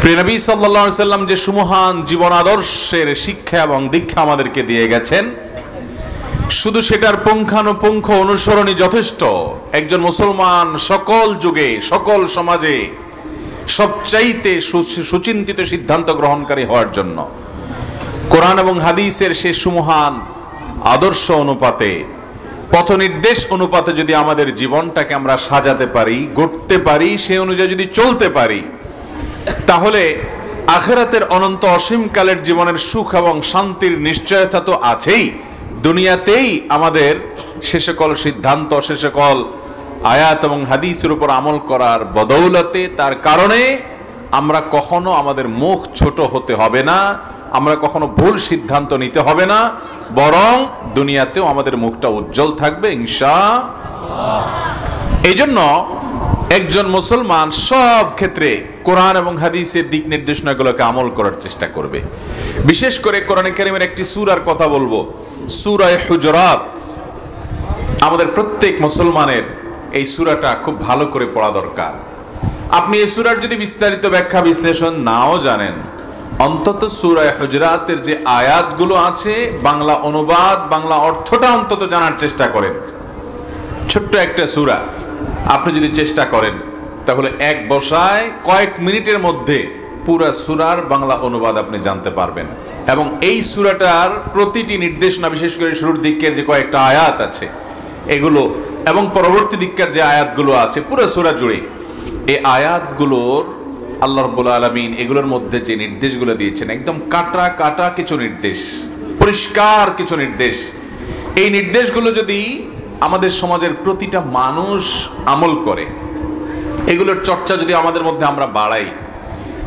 প্রিয় নবী সাল্লাল্লাহু আলাইহি সাল্লাম যে সুমহান জীবন আদর্শের শিক্ষা এবং দীক্ষা আমাদেরকে দিয়ে গেছেন, শুধু সেটার পুঙ্খানুপুঙ্খ অনুসরণই যথেষ্ট। একজন মুসলমান সকল যুগে সকল সমাজে সবচাইতে সুচিন্তিত সিদ্ধান্ত গ্রহণকারী হওয়ার জন্য কোরআন এবং হাদিসের সে সুমহান আদর্শ অনুপাতে, পথ নির্দেশ অনুপাতে যদি আমাদের জীবনটাকে আমরা সাজাতে পারি, গড়তে পারি, সে অনুযায়ী যদি চলতে পারি, তাহলে আখিরাতের অনন্ত অসীমকালের জীবনের সুখ এবং শান্তির নিশ্চয়তা তো আছেই, দুনিয়াতেই আমাদের সে সকল সিদ্ধান্ত, সে সকল আয়াত এবং হাদিসের উপর আমল করার বদৌলতে, তার কারণে আমরা কখনো আমাদের মুখ ছোট হতে হবে না, আমরা কখনো ভুল সিদ্ধান্ত নিতে হবে না, বরং দুনিয়াতেও আমাদের মুখটা উজ্জ্বল থাকবে ইনশাআল্লাহ। এই জন্য একজন মুসলমান সব ক্ষেত্রে কোরআন এবং হাদিসের দিক নির্দেশনাগুলোকে আমল করার চেষ্টা করবে। বিশেষ করে কোরআনে কারীমের একটি সূরার কথা বলবো, সূরা হুজুরাত। আমাদের প্রত্যেক মুসলমানের এই সূরাটা খুব ভালো করে পড়া দরকার। আপনি এই সূরার যদি বিস্তারিত ব্যাখ্যা বিশ্লেষণ নাও জানেন, অন্তত সূরা হুজুরাতের যে আয়াতগুলো আছে বাংলা অনুবাদ, বাংলা অর্থটা অন্তত জানার চেষ্টা করেন। ছোট্ট একটা সূরা, আপনি যদি চেষ্টা করেন তাহলে এক বসায় কয়েক মিনিটের মধ্যে পুরা সূরার বাংলা অনুবাদ আপনি জানতে পারবেন। এবং এই সূরাটার প্রতিটি নির্দেশনা, বিশেষ করে শুরুর দিকের যে কয়েকটা আয়াত আছে এগুলো এবং পরবর্তী দিকের যে আয়াতগুলো আছে পুরো সূরা জুড়ে, এই আয়াতগুলোর আল্লাহ রাব্বুল আলামিন এগুলোর মধ্যে যে নির্দেশগুলো দিয়েছেন, একদম কাটা কাটা কিছু নির্দেশ, পরিষ্কার কিছু নির্দেশ। এই নির্দেশগুলো যদি আমাদের সমাজের প্রতিটা মানুষ আমল করে, এগুলোর চর্চা যদি আমাদের মধ্যে আমরা বাড়াই,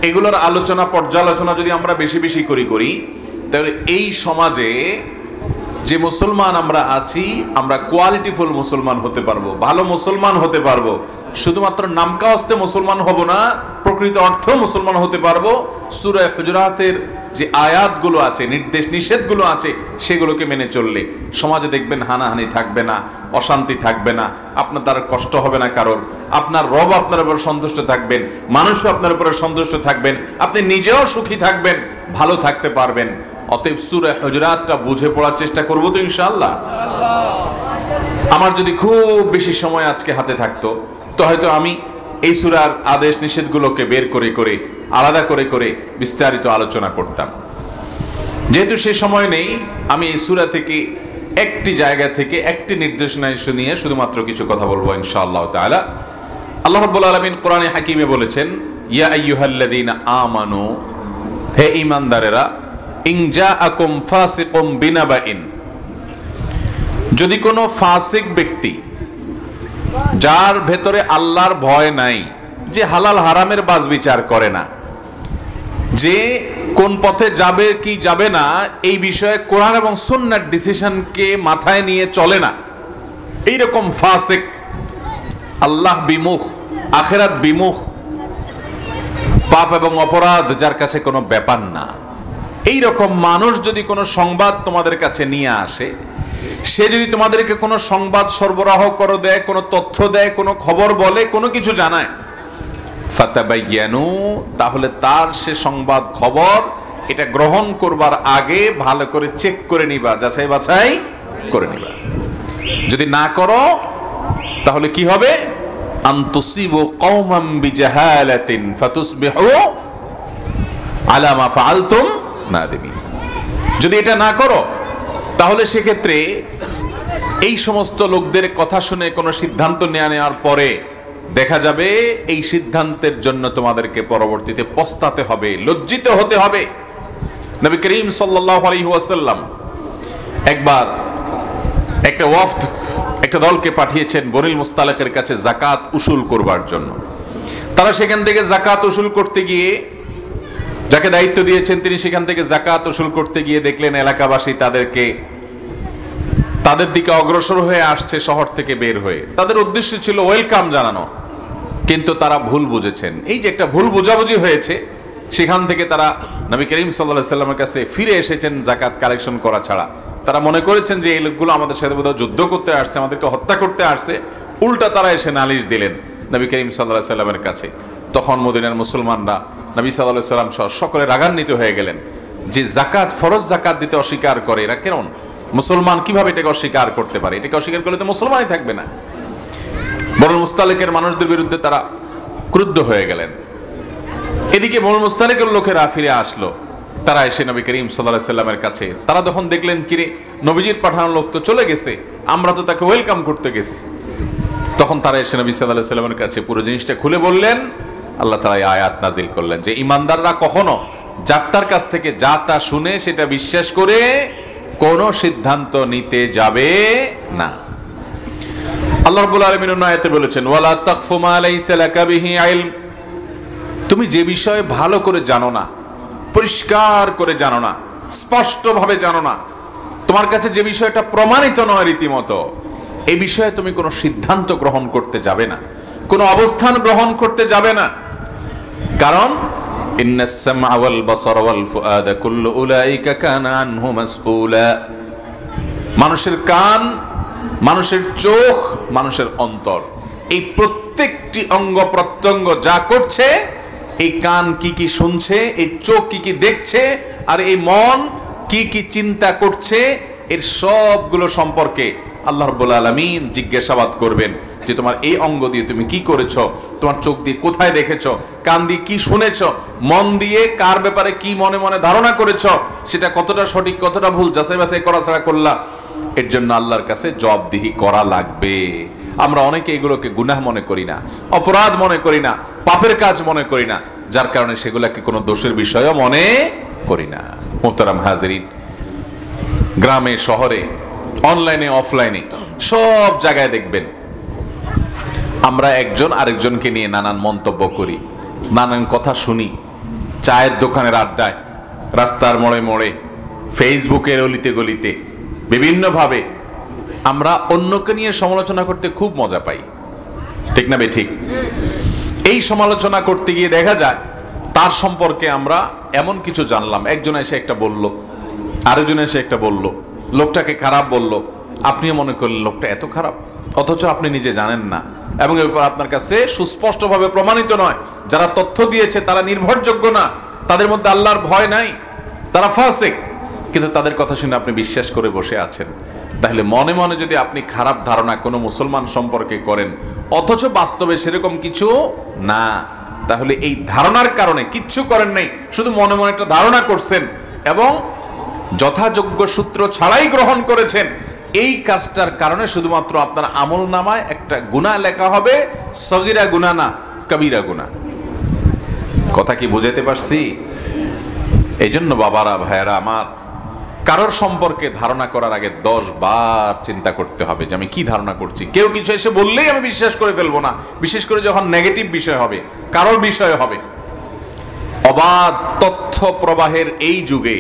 এগুলোর আলোচনা পর্যালোচনা যদি আমরা বেশি বেশি করি, তাহলে এই সমাজে যে মুসলমান আমরা আছি, আমরা কোয়ালিটিফুল মুসলমান হতে পারবো, ভালো মুসলমান হতে পারবো। শুধুমাত্র নামকাওয়াস্তে মুসলমান হব না, প্রকৃত অর্থ মুসলমান হতে পারবো। সূরা হুজুরাতের যে আয়াতগুলো আছে, নির্দেশ নিষেধগুলো আছে, সেগুলোকে মেনে চললে সমাজে দেখবেন হানাহানি থাকবে না, অশান্তি থাকবে না, আপনার দ্বারা কষ্ট হবে না কারোর, আপনার রব আপনার উপর সন্তুষ্ট থাকবেন, মানুষও আপনার উপরে সন্তুষ্ট থাকবেন, আপনি নিজেও সুখী থাকবেন, ভালো থাকতে পারবেন। অতএব সূরা হুজুরাতটা বুঝে পড়ার চেষ্টা করবো তো ইনশাআল্লাহ। আমার যদি খুব বেশি সময় আজকে হাতে থাকতো, তো হয়তো আমি এই সূরার আদেশ নিষেধগুলোকে বের করে করে আলাদা করে করে বিস্তারিত আলোচনা করতাম। যেহেতু সে সময় নেই, আমি এই সূরা থেকে একটি জায়গা থেকে একটি নির্দেশনা নিয়ে শুধুমাত্র কিছু কথা বলবো ইনশাআল্লাহ তাআলা। আল্লাহ রাব্বুল আলামিন কোরআনে হাকিমে বলেছেন, ইয়া আইয়ুহাল্লাযীনা আমানু, হে ঈমানদারেরা, ইন জাআকুম ফাসিকুম বিনাবাইন, যদি কোনো ফাসিক ব্যক্তি, যার ভেতরে আল্লাহর ভয় নাই, যে হালাল হারামের বাজ বিচার করে না, যে কোন পথে যাবে কি যাবে না এই বিষয়ে কোরআন এবং সুন্নাহর ডিসিশনকে মাথায় নিয়ে চলে না, এইরকম ফাসিক, আল্লাহ বিমুখ, আখিরাত বিমুখ, পাপ এবং অপরাধ যার কাছে কোনো ব্যাপার না, এই রকম মানুষ যদি কোনো সংবাদ তোমাদের কাছে নিয়ে আসে, সে যদি তোমাদেরকে কোনো সংবাদ সরবরাহ করে দেয়, কোনো তথ্য দেয়, কোনো খবর বলে, কোনো কিছু জানায়, ফাতাবায়ানু, তাহলে তার সে সংবাদ খবর এটা গ্রহণ করবার আগে ভালো করে চেক করে নিবা, যাচাই বাছাই করে নিবা। যদি না করো তাহলে কি হবে? আনতুসিবু কওমান বিজাহালাতিন ফাতুসবিহু আলা মা ফাআলতুম নাদিমিন। যদি এটা না করো তাহলে সেক্ষেত্রে এই সমস্ত লোকদের কথা শুনে কোনো সিদ্ধান্ত নেওয়ার পরে দেখা যাবে এই সিদ্ধান্তের জন্য তোমাদেরকে পরবর্তীতে পস্তাতে হবে, লজ্জিত হতে হবে। নবী করিম সাল্লাল্লাহু আলাইহি ওয়াসাল্লাম একবার একটা ওয়াফদ, একটা দলকে পাঠিয়েছেন বনিল মুস্তালিকের কাছে যাকাত উসুল করবার জন্য। তারা সেখান থেকে যাকাত উসুল করতে গিয়ে, যাকে দায়িত্ব দিয়েছেন তিনি সেখান থেকে যাকাত উসুল করতে গিয়ে দেখলেন এলাকাবাসী তাদের দিকে অগ্রসর হয়ে আসছে শহর থেকে বের হয়ে। তাদের উদ্দেশ্য ছিল ওয়েলকাম জানানো, কিন্তু তারা ভুল বুঝেছেন। এই যে একটা ভুল বোঝাবুঝি হয়েছে, সেখান থেকে তারা নবী করিম সাল্লাল্লাহু আলাইহি ওয়াসাল্লামের কাছে ফিরে এসেছেন যাকাত কালেকশন করা ছাড়া। তারা মনে করেছেন যে এই লোকগুলো আমাদের সাথে বোধহয় যুদ্ধ করতে আসছে, আমাদেরকে হত্যা করতে আসছে। উল্টা তারা এসে নালিশ দিলেন নবী করিম সাল্লাল্লাহু আলাইহি ওয়াসাল্লামের কাছে। তখন মদিনার মুসলমানরা নবী সাল্লাল্লাহু আলাইহি ওয়াসাল্লাম সহ সকলে রাগান্বিত হয়ে গেলেন যে জাকাত, ফরজ জাকাত দিতে অস্বীকার করে এরা কেন? মুসলমান কিভাবে এটাকে অস্বীকার করতে পারে? এটাকে অস্বীকার করলে তো মুসলমানই থাকবে না। বনু মুস্তালিকের মানুষদের বিরুদ্ধে তারা ক্রুদ্ধ হয়ে গেলেন। এদিকে বনু মুস্তালিকের লোকেরা ফিরে আসলো, তারা এসে নবী করিম সাল্লাল্লাহু আলাইহি ওয়াসাল্লামের কাছে, তারা যখন দেখলেন কিরে নবীজির পাঠানো লোক তো চলে গেছে, আমরা তো তাকে ওয়েলকাম করতে গেছি, তখন তারা এসে নবী সাল্লাল্লাহু আলাইহি ওয়াসাল্লামের কাছে পুরো জিনিসটা খুলে বললেন। আল্লাহ তাআলা এই আয়াত নাজিল করলেন যে ঈমানদাররা কখনো যার তার কাছ থেকে যা তা শুনে সেটা বিশ্বাস করে কোনো সিদ্ধান্ত নিতে যাবে না। আল্লাহ রাব্বুল আলামিন অন্য আয়াতে বলেছেন, ওয়ালা তাকফু মা লাইসা লাকা বিহি ইলম, তুমি যে বিষয়ে ভালো করে জানো না, পরিষ্কার করে জানো না, স্পষ্টভাবে জানো না, তোমার কাছে যে বিষয়টা প্রমাণিত নয় রীতিমতো, এই বিষয়ে তুমি কোনো সিদ্ধান্ত গ্রহণ করতে যাবে না, কোনো অবস্থান গ্রহণ করতে যাবে না। কারণ ইন্নাস সামআ ওয়াল বাসারা ওয়াল ফুআদা কুল্লু উলাইকা কানা আনহু মাসউলা, মানুষের কান, মানুষের চোখ, মানুষের অন্তর, এই প্রত্যেকটি অঙ্গ প্রত্যঙ্গ যা করছে, এই কান কি কি শুনছে, এই চোখ কি কি দেখছে, আর এই মন কি কি চিন্তা করছে, এর সবগুলো সম্পর্কে আল্লাহ রাব্বুল আলামিন জিজ্ঞাসাবাদ করবেন যে তোমার এই অঙ্গ দিয়ে তুমি কি করেছো, তোমার চোখ দিয়ে কোথায় দেখেছো, কান দিয়ে কি শুনেছো, মন দিয়ে কার ব্যাপারে কি মনে মনে ধারণা করেছো, সেটা কতটা সঠিক কতটা ভুল যাচাই বাছাই করা ছাড়া করলা। এর জন্য আল্লাহর কাছে জবাবদিহি করা লাগবে। আমরা অনেকে এগুলোকে গুনাহ মনে করি না, অপরাধ মনে করি না, পাপের কাজ মনে করি না, যার কারণে সেগুলোকে কোনো দোষের বিষয়ও মনে করি না। মুহতারাম হাজিরিন, গ্রামে শহরে, অনলাইনে অফলাইনে সব জায়গায় দেখবেন আমরা একজন আরেকজনকে নিয়ে নানান মন্তব্য করি, নানান কথা শুনি, চায়ের দোকানের আড্ডায়, রাস্তার মোড়ে মোড়ে, ফেসবুকের অলিতে গলিতে, বিভিন্নভাবে আমরা অন্যকে নিয়ে সমালোচনা করতে খুব মজা পাই, ঠিক না বে ঠিক? এই সমালোচনা করতে গিয়ে দেখা যায় তার সম্পর্কে আমরা এমন কিছু জানলাম, একজন এসে একটা বলল, আরেকজন এসে একটা বলল, লোকটাকে খারাপ বলল, আপনিও মনে করলেন লোকটা এত খারাপ, অথচ আপনি নিজে জানেন না এবং এর ব্যাপারে আপনার কাছে সুস্পষ্টভাবে প্রমাণিত নয়। যারা তথ্য দিয়েছে তারা নির্ভরযোগ্য না, তাদের মধ্যে আল্লাহর ভয় নাই, তারা ফাসিক, কিন্তু তাদের কথা শুনে আপনি বিশ্বাস করে বসে আছেন। তাহলে মনে মনে যদি আপনি খারাপ ধারণা কোনো মুসলমান সম্পর্কে করেন অথচ বাস্তবে সেরকম কিছু না, তাহলে এই ধারণার কারণে কিচ্ছু করেন নাই, শুধু মনে মনে একটা ধারণা করছেন এবং যথাযোগ্য সূত্র ছাড়াই গ্রহণ করেছেন, এই কাজটার কারণে শুধুমাত্র আপনার আমল নামায় একটা গুনাহ লেখা হবে, সগীরা গুনাহ না, কবিরা গুনাহ। কথা কি বুঝাতে পারছি? এই জন্য বাবারা, ভাইয়েরা আমার, কারোর সম্পর্কে ধারণা করার আগে 10 বার চিন্তা করতে হবে যে আমি কি ধারণা করছি। কেউ কিছু এসে বললেই আমি বিশ্বাস করে ফেলবো না, বিশেষ করে যখন নেগেটিভ বিষয় হবে, কারোর বিষয় হবে। অবাধ তথ্য প্রবাহের এই যুগে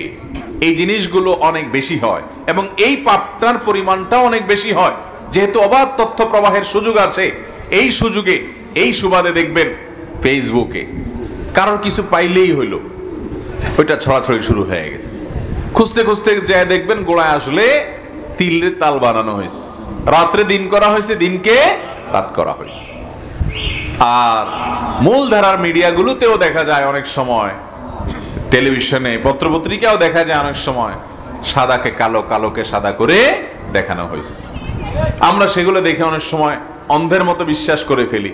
এই জিনিসগুলো অনেক বেশি হয় এবং এই পাপটার পরিমাণটাও অনেক বেশি হয়। যেহেতু অবাধ তথ্য প্রবাহের সুযোগ আছে, এই সুযোগে, এই সুবাদে দেখবেন ফেসবুকে কারোর কিছু পাইলেই হইল, ওইটা ছড়াছড়ি শুরু হয়ে গেছে। খুঁজতে খুঁজতে যায় দেখবেন গোড়ায় আসলে তিলের তাল বানানো হয়েছে, রাত্রে দিন করা হয়েছে, দিনকে রাত করা হয়েছে। আর মূলধারার মিডিয়াগুলোতেও দেখা যায় অনেক সময়, টেলিভিশনে, পত্রপত্রিকাও দেখা যায় অনেক সময় সাদাকে কালো, কালোকে সাদা করে দেখানো হয়েছে। আমরা সেগুলো দেখে অনেক সময় অন্ধের মতো বিশ্বাস করে ফেলি।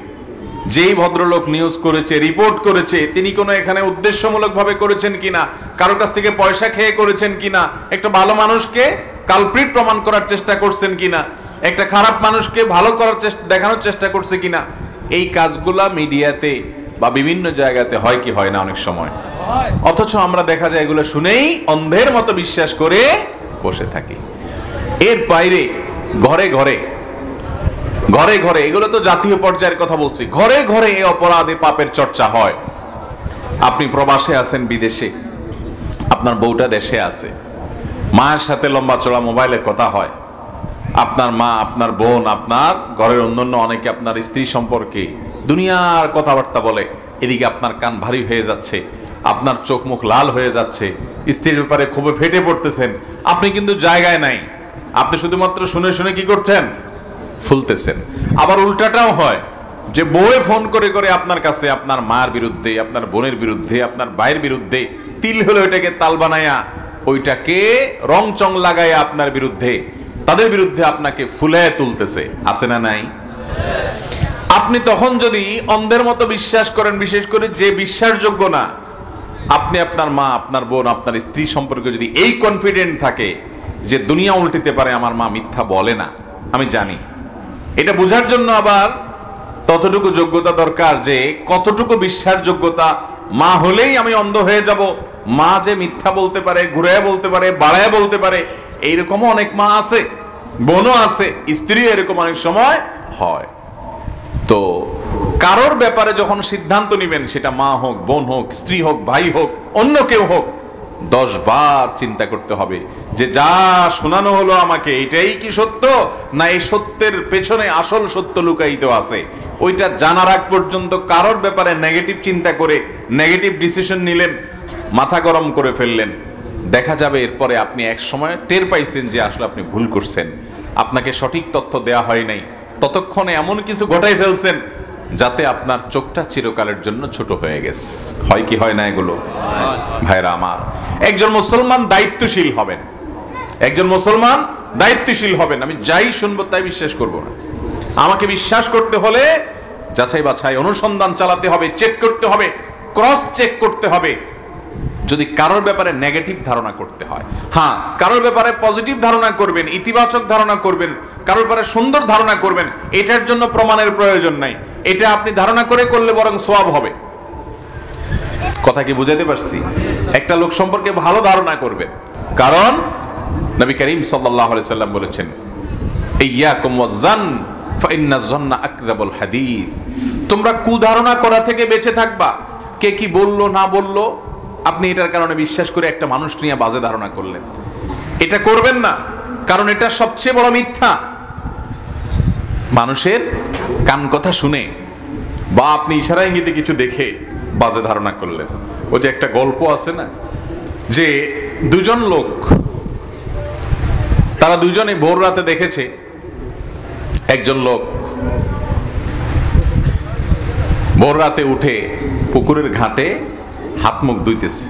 যেই ভদ্রলোক নিউজ করেছে, রিপোর্ট করেছে, তিনি কোনো এখানে উদ্দেশ্যমূলকভাবে করেছেন কিনা, কারোর কাছ থেকে পয়সা খেয়ে করেছেন কিনা, একটা ভালো মানুষকে কালপ্রিট প্রমাণ করার চেষ্টা করছেন কিনা, একটা খারাপ মানুষকে ভালো করার দেখানোর চেষ্টা করছে কিনা, এই কাজগুলা মিডিয়াতে বা বিভিন্ন জায়গাতে হয় কি হয় না অনেক সময়। অথচ আমরা দেখা যায় এগুলো শুনেই অন্ধের মতো বিশ্বাস করে বসে থাকি। এর বাইরে ঘরে ঘরে, ঘরে ঘরে, এগুলো তো জাতীয় পর্যায়ের কথা বলছি, ঘরে ঘরে এই অপরাধে পাপের চর্চা হয়। আপনি প্রবাসে আছেন, বিদেশে, আপনার বউটা দেশে আছে, মায়ের সাথে লম্বা চড়া মোবাইলে কথা হয়, আপনার মা, আপনার বোন, আপনার ঘরের অন্যান্য অনেকে আপনার স্ত্রী সম্পর্কে দুনিয়ার কথাবার্তা বলে, এদিকে আপনার কান ভারী হয়ে যাচ্ছে, আপনার চোখ মুখ লাল হয়ে যাচ্ছে, স্ত্রীর ব্যাপারে খুবই ফেটে পড়তেছেন, আপনি কিন্তু জায়গায় নাই, আপনি শুধুমাত্র শুনে শুনে কি করছেন, ফুলতেছেন। আবার উল্টাটাও হয়, যে বউয়ে ফোন করে করে আপনার কাছে আপনার মার বিরুদ্ধে, আপনার বোনের বিরুদ্ধে, আপনার ভাইয়ের বিরুদ্ধে তিল হলে ওইটাকে তাল বানায়া, ওইটাকে রং চং লাগায়া আপনার বিরুদ্ধে, তাদের বিরুদ্ধে আপনাকে ফুলায় তুলতেছে, আছে না নাই? আপনি তখন যদি অন্ধের মতো বিশ্বাস করেন, বিশেষ করে যে বিশ্বাসযোগ্য না, আপনি আপনার মা, আপনার বোন, আপনার স্ত্রী সম্পর্কে যদি এই কনফিডেন্ট থাকে যে দুনিয়া উল্টিতে পারে, আমার মা মিথ্যা বলে না, আমি জানি, এটা বোঝার জন্য আবার ততটুকু যোগ্যতা দরকার যে কতটুকু বিশ্বাসযোগ্যতা, মা হলেই আমি অন্ধ হয়ে যাব, মা যে মিথ্যা বলতে পারে, ঘুরে বলতে পারে, বাড়ায় বলতে পারে, এইরকমও অনেক মা আছে, বোনও আছে, স্ত্রী এরকম অনেক সময় হয়। তো কারোর ব্যাপারে যখন সিদ্ধান্ত নেবেন, সেটা মা হোক, বোন হোক, স্ত্রী হোক, ভাই হোক, অন্য কেউ হোক, 10 বার চিন্তা করতে হবে যে যা শোনানো হলো আমাকে, এটাই কি সত্য, না এই সত্যের পেছনে আসল সত্য লুকায়িত আছে। ওইটা জানার আগ পর্যন্ত কারোর ব্যাপারে নেগেটিভ চিন্তা করে নেগেটিভ ডিসিশন নিলেন, মাথা গরম করে ফেললেন, দেখা যাবে এরপরে আপনি এক সময় টের পাইছেন যে আসলে আপনি ভুল করছেন, আপনাকে সঠিক তথ্য দেয়া হয় নাই, ততক্ষণে এমন কিছু ঘটাই ফেলছেন যাতে আপনার চোখটা চিরকালের জন্য ছোট হয়ে গেছে। হয় কি হয় না এগুলো? ভাইরা আমার, একজন মুসলমান দায়িত্বশীল হবেন, একজন মুসলমান দায়িত্বশীল হবেন। আমি যাই শুনবো তাই বিশ্বাস করব না। আমাকে বিশ্বাস করতে হলে যাচাই বাছাই, অনুসন্ধান চালাতে হবে, চেক করতে হবে, ক্রস চেক করতে হবে। যদি কারোর ব্যাপারে নেগেটিভ ধারণা করতে হয়, হ্যাঁ, কারোর ব্যাপারে পজিটিভ ধারণা করবেন, ইতিবাচক ধারণা করবেন, কারোর ব্যাপারে সুন্দর ধারণা করবেন, এটার জন্য প্রমাণের প্রয়োজন নাই, এটা আপনি ধারণা করে করলে বরং সওয়াব হবে। কথা কি বুঝাতে পারছি? একটা লোক সম্পর্কে ভালো ধারণা করবেন, কারণ নবী করিম সাল্লাল্লাহু আলাইহি সাল্লাম বলেছেন, ইয়্যাকুম ওয়াজ-যান ফাইন্নাজ যান্না আকযাবুল হাদিস। তোমরা কুধারণা করা থেকে বেঁচে থাকবা। কে কি বললো না বললো, আপনি এটার কারণে বিশ্বাস করে একটা মানুষ নিয়ে বাজে ধারণা করলেন, এটা করবেন না, কারণ এটা সবচেয়ে বড় মিথ্যা। মানুষের কান কথা শুনে বা আপনি ইশারা ইঙ্গিতে কিছু দেখে বাজে ধারণা করলেন। ও যে একটা গল্প আছে না, যে দুজন লোক, তারা দুজনে ভোর রাতে দেখেছে একজন লোক ভোর রাতে উঠে পুকুরের ঘাটে হাত মুখ ধুইতেছে।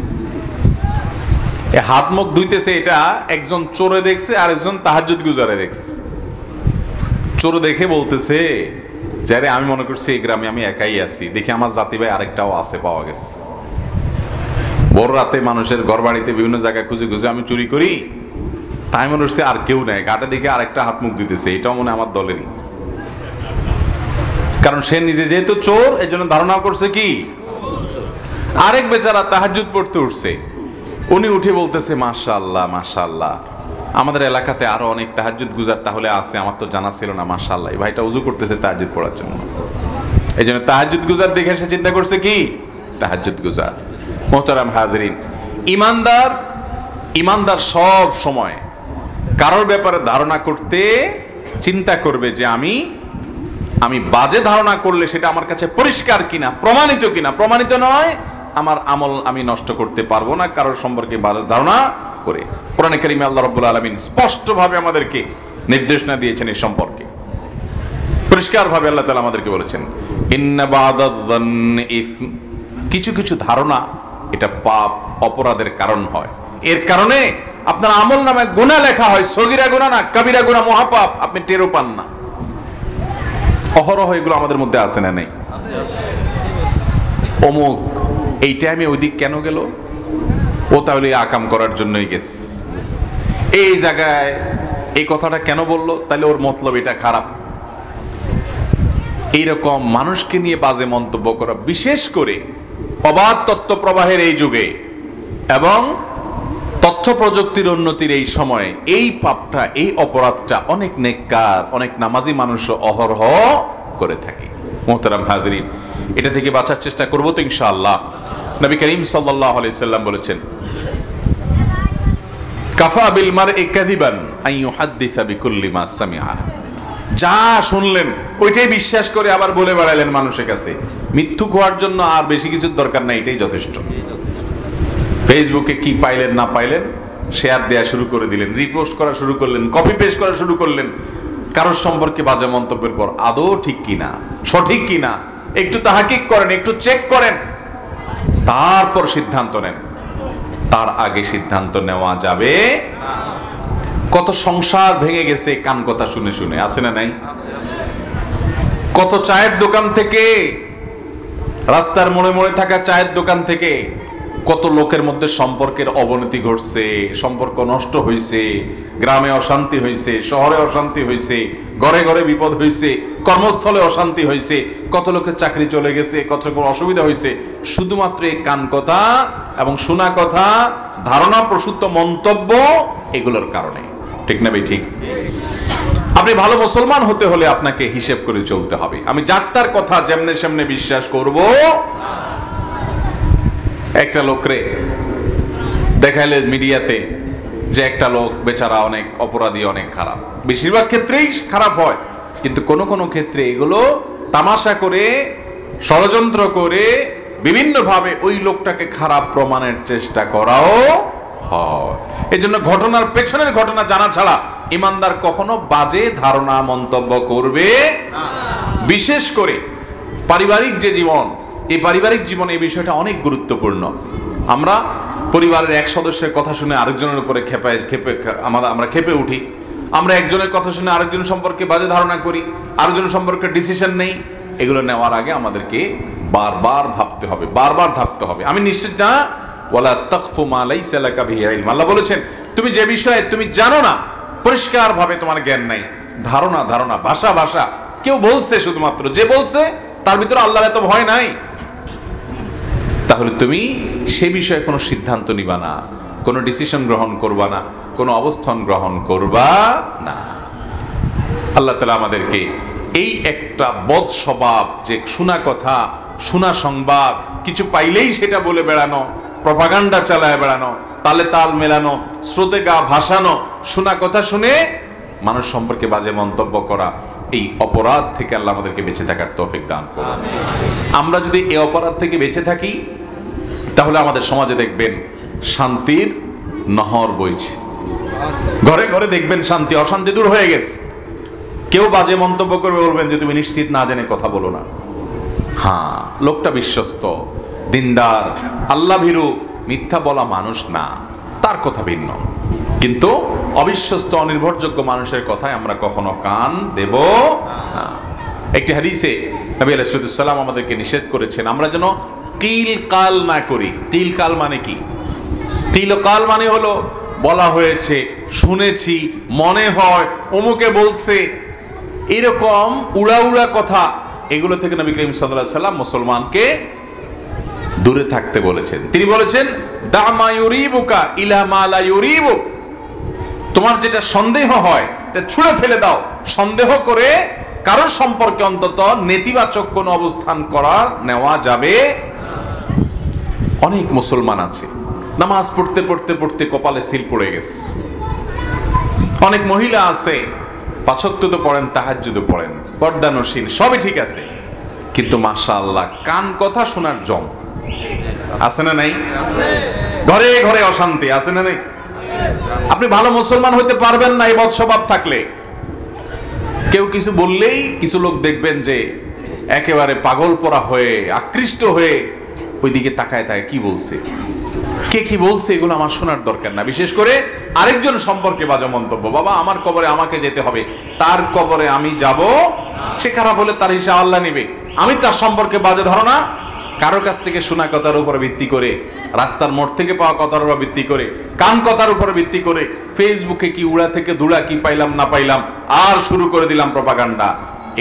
হাত মুখ ধুইতেছে এটা একজন চোরে দেখছে আর একজন তাহাজ্জুদ গুজারে দেখছে। চোর দেখে বলতেছে, যারে আমি মনে করছি এই গ্রামে আমি একাই আছি, দেখি আমার জাতি ভাই আরেকটাও আছে, পাওয়া গেছে। ভোর রাতে মানুষের ঘর বাড়িতে বিভিন্ন জায়গায় খুঁজে খুঁজে আমি চুরি করি, তাই মনে হচ্ছে আর কেউ নেই, ঘাটে দেখে আরেকটা হাত মুখ দিতেছে, এটাও মনে আমার দলেরই। কারণ সে নিজে যেহেতু চোর, এই জন্য ধারণা করছে কি আরেক বেচারা তাহাজ্জুদ পড়তে উঠছে, উনি উঠে বলতেছে, মাশাআল্লাহ মাশাআল্লাহ, আমাদের এলাকাতে আরো অনেক তাহাজ্জুদ গুজার তাহলে আছে, আমার তো জানা ছিল না, মাশাআল্লাহ, এই ভাইটা ওযু করতেছে তাহাজ্জুদ পড়ার জন্য। এই জন্য তাহাজ্জুদ গুজার দেখে সে চিন্তা করছে কি তাহাজ্জুদ গুজার। মোহতারাম হাজিরিন, ইমানদার সব সময় কারোর ব্যাপারে ধারণা করতে চিন্তা করবে যে আমি বাজে ধারণা করলে সেটা আমার কাছে পরিষ্কার কিনা, প্রমাণিত কিনা। প্রমাণিত নয়, আমার আমল আমি নষ্ট করতে পারবো না কারোর সম্পর্কে বাজে ধারণা করে। কোরআনে কারিমে আল্লাহ রাব্বুল আলামিন স্পষ্টভাবে আমাদেরকে নির্দেশনা দিয়েছেন এই সম্পর্কে। পরিষ্কারভাবে আল্লাহ তাআলা আমাদেরকে বলেছেন, ইন্না বা'দায-যান্নি ইসম, কিছু কিছু ধারণা এটা পাপ, অপরাধের কারণ হয়। এর কারণে আপনার আমল নামে গুনাহ লেখা হয়, সগীরা গুনাহ না, কবিরা গুনাহ, মহাপাপ, আপনি টেরও পান না। অহরহ এগুলো আমাদের মধ্যে আছে না নেই? অমুক এই টাইমে ওই দিক কেন গেল, ও তাহলে আকাম করার জন্যই গেছে। এই জায়গায় এই কথাটা কেন বললো, তাহলে ওর মতলব এটা খারাপ। এইরকম মানুষকে নিয়ে বাজে মন্তব্য করা, বিশেষ করে অবাধ তথ্য প্রবাহের এই যুগে এবং তথ্য প্রযুক্তির উন্নতির এই সময়ে এই পাপটা, এই অপরাধটা অনেক নেককার, অনেক নামাজি মানুষও অহরহ করে থাকে। মুহতারাম হাজিরিন, এটা থেকে বাঁচার চেষ্টা করবো তো ইনশাআল্লাহ। নবী করিম সাল্লাল্লাহু আলাইহি সাল্লাম বলেছেন, কাফা বিল মারই কাযিবান আন ইউহাদ্দিসা বিকুল্লি মা সামিআ। যা শুনলেন ওইটাই বিশ্বাস করে আবার বলে বেড়ালেন মানুষের কাছে। মিথ্যুক হওয়ার জন্য আর বেশি কিছুর দরকার নাই, এটাই যথেষ্ট। ফেসবুকে কি পাইলেন না পাইলেন শেয়ার দেয়া শুরু করে দিলেন, রিপোস্ট করা শুরু করলেন, কপি পেস্ট করা শুরু করলেন কারোর সম্পর্কে বাজে মন্তব্যের পর। আদৌ ঠিক কিনা সঠিক কিনা একটু তাহাকিক করেন, একটু চেক করেন, তারপর সিদ্ধান্ত নেন। তার আগে সিদ্ধান্ত নেওয়া যাবে। কত সংসার ভেঙে গেছে কান কথা শুনে শুনে, আছে না নাই? কত চায়ের দোকান থেকে, রাস্তার মোড়ে মোড়ে থাকা চায়ের দোকান থেকে কত লোকের মধ্যে সম্পর্কের অবনতি ঘটছে, সম্পর্ক নষ্ট হয়েছে, গ্রামে অশান্তি হয়েছে, শহরে অশান্তি হয়েছে, ঘরে ঘরে বিপদ হয়েছে, কর্মস্থলে অশান্তি হয়েছে, কত লোকের চাকরি চলে গেছে, কত রকম অসুবিধা হয়েছে, শুধুমাত্র এই কান কথা এবং শোনা কথা, ধারণা প্রসূত মন্তব্য, এগুলোর কারণে। ঠিক না ভাই? ঠিক। আপনি ভালো মুসলমান হতে হলে আপনাকে হিসেব করে চলতে হবে। আমি যার তার কথা যেমনে সেমনে বিশ্বাস করব। একটা লোকরে দেখাইলে মিডিয়াতে যে একটা লোক বেচারা অনেক অপরাধী, অনেক খারাপ, বেশিরভাগ ক্ষেত্রেই খারাপ হয়, কিন্তু কোনো কোনো ক্ষেত্রে এগুলো তামাশা করে, ষড়যন্ত্র করে বিভিন্নভাবে ওই লোকটাকে খারাপ প্রমাণের চেষ্টা করাও হয়। এই জন্য ঘটনার পেছনের ঘটনা জানা ছাড়া ইমানদার কখনো বাজে ধারণা মন্তব্য করবে না। বিশেষ করে পারিবারিক যে জীবন, এই পারিবারিক জীবনে এই বিষয়টা অনেক গুরুত্বপূর্ণ। আমরা পরিবারের এক সদস্যের কথা শুনে আরেকজনের উপরে আমরা খেপে উঠি। আমরা একজনের কথা শুনে আরেকজনের সম্পর্কে বাজে ধারণা করি, আরেকজনের সম্পর্কে ডিসিশন নেই। এগুলো নেওয়ার আগে আমাদেরকে বারবার ভাবতে হবে, বারবার ভাবতে হবে। আমি নিশ্চিত না, ওয়ালা তাকফু মা লাইসা লাকা বিহি ইলম, আল্লাহ বলেছেন তুমি যে বিষয়ে তুমি জানো না, পরিষ্কার ভাবে তোমার জ্ঞান নাই, ধারণা ধারণা, ভাষা ভাষা, কেউ বলছে, শুধুমাত্র যে বলছে তার ভিতরে আল্লাহর এত ভয় নাই, তাহলে তুমি সে বিষয়ে কোনো সিদ্ধান্ত নিবা না, কোনো ডিসিশন গ্রহণ করবা না, কোনো অবস্থান গ্রহণ করবা না। আল্লাহ তাআলা আমাদেরকে এই একটা বদ স্বভাব, যে শোনা কথা, শোনা সংবাদ, কিছু পাইলেই সেটা বলে বেড়ানো, প্রপাগান্ডা চালায় বেড়ানো, তালে তাল মেলানো, স্রোতে গা ভাসানো, শোনা কথা শুনে মানুষ সম্পর্কে বাজে মন্তব্য করা, এই অপরাধ থেকে আল্লাহ আমাদেরকে বেঁচে থাকার তৌফিক দান করুন। আমরা যদি এই অপরাধ থেকে বেঁচে থাকি, তাহলে আমাদের সমাজে দেখবেন শান্তির নহর বইছে, ঘরে ঘরে দেখবেন শান্তি, অশান্তি দূর হয়ে গেছে। কেউ বাজে মন্তব্য করবে, বলবেন যে তুমি নিশ্চিত না জেনে কথা বলো না। হ্যাঁ, লোকটা বিশ্বস্ত, দিনদার, আল্লাহ ভীরু, মিথ্যা বলা মানুষ না, তার কথা ভিন্ন। কিন্তু অবিশ্বস্ত, অনির্ভরযোগ্য মানুষের কথায় আমরা কখনো কান দেব না। একটি হাদিসে নবী আলাইহিস সালাম আমাদেরকে নিষেধ করেছেন আমরা যেন কিল কাল না করি। কিল কাল মানে কি? কিল কাল মানে হলো বলা হয়েছে, শুনেছি, মনে হয়, অমুকে বলছে, এরকম উড়া উড়া কথা, এগুলো থেকে নবী করিম সাল্লাল্লাহু আলাইহি ওয়াসাল্লাম মুসলমানকে দূরে থাকতে বলেছেন। তিনি বলেছেন, দা মা ইউরিবুকা ইলা মা লা ইউরিবুক, তোমার যেটা সন্দেহ হয় এটা ছুঁড়ে ফেলে দাও। সন্দেহ করে কারোর সম্পর্কে অন্তত নেতিবাচক কোনো অবস্থান নেওয়া যাবে। অনেক মুসলমান আছে নামাজ পড়তে পড়তে পড়তে কপালে সিল পড়ে গেছে। অনেক মহিলা আছে, 5 ওয়াক্ত তো পড়েন, তাহাজ্জুদও পড়েন, পর্দানশীল, সবই ঠিক আছে, কিন্তু মাশাআল্লাহ কান কথা শোনার জম আছে না নাই? ঘরে ঘরে অশান্তি আছে না নাই? আপনি ভালো মুসলমান হইতে পারবেন না এই বদস্বভাব থাকলে। কেউ কিছু বললেই কিছু লোক দেখবেন যে একেবারে পাগল পরা হয়ে, আকৃষ্ট হয়ে ওইদিকে তাকায় তাকায়, কি বলছে, কে কি বলছে, এগুলো আমার শোনার দরকার না। বিশেষ করে আরেকজন সম্পর্কে বাজে মন্তব্য, বাবা আমার কবরে আমাকে যেতে হবে, তার কবরে আমি যাব, সে খারাপ হলে তার হিসাব আল্লাহ নেবে। আমি তার সম্পর্কে বাজে ধারণা কারোর কাছ থেকে শোনা কথার উপর ভিত্তি করে, রাস্তার মোড় থেকে পাওয়া কথার উপর ভিত্তি করে, কান কথার উপর ভিত্তি করে, ফেসবুকে কি উড়া থেকে ধুলা কি পাইলাম না পাইলাম, আর শুরু করে দিলাম প্রপাগান্ডা,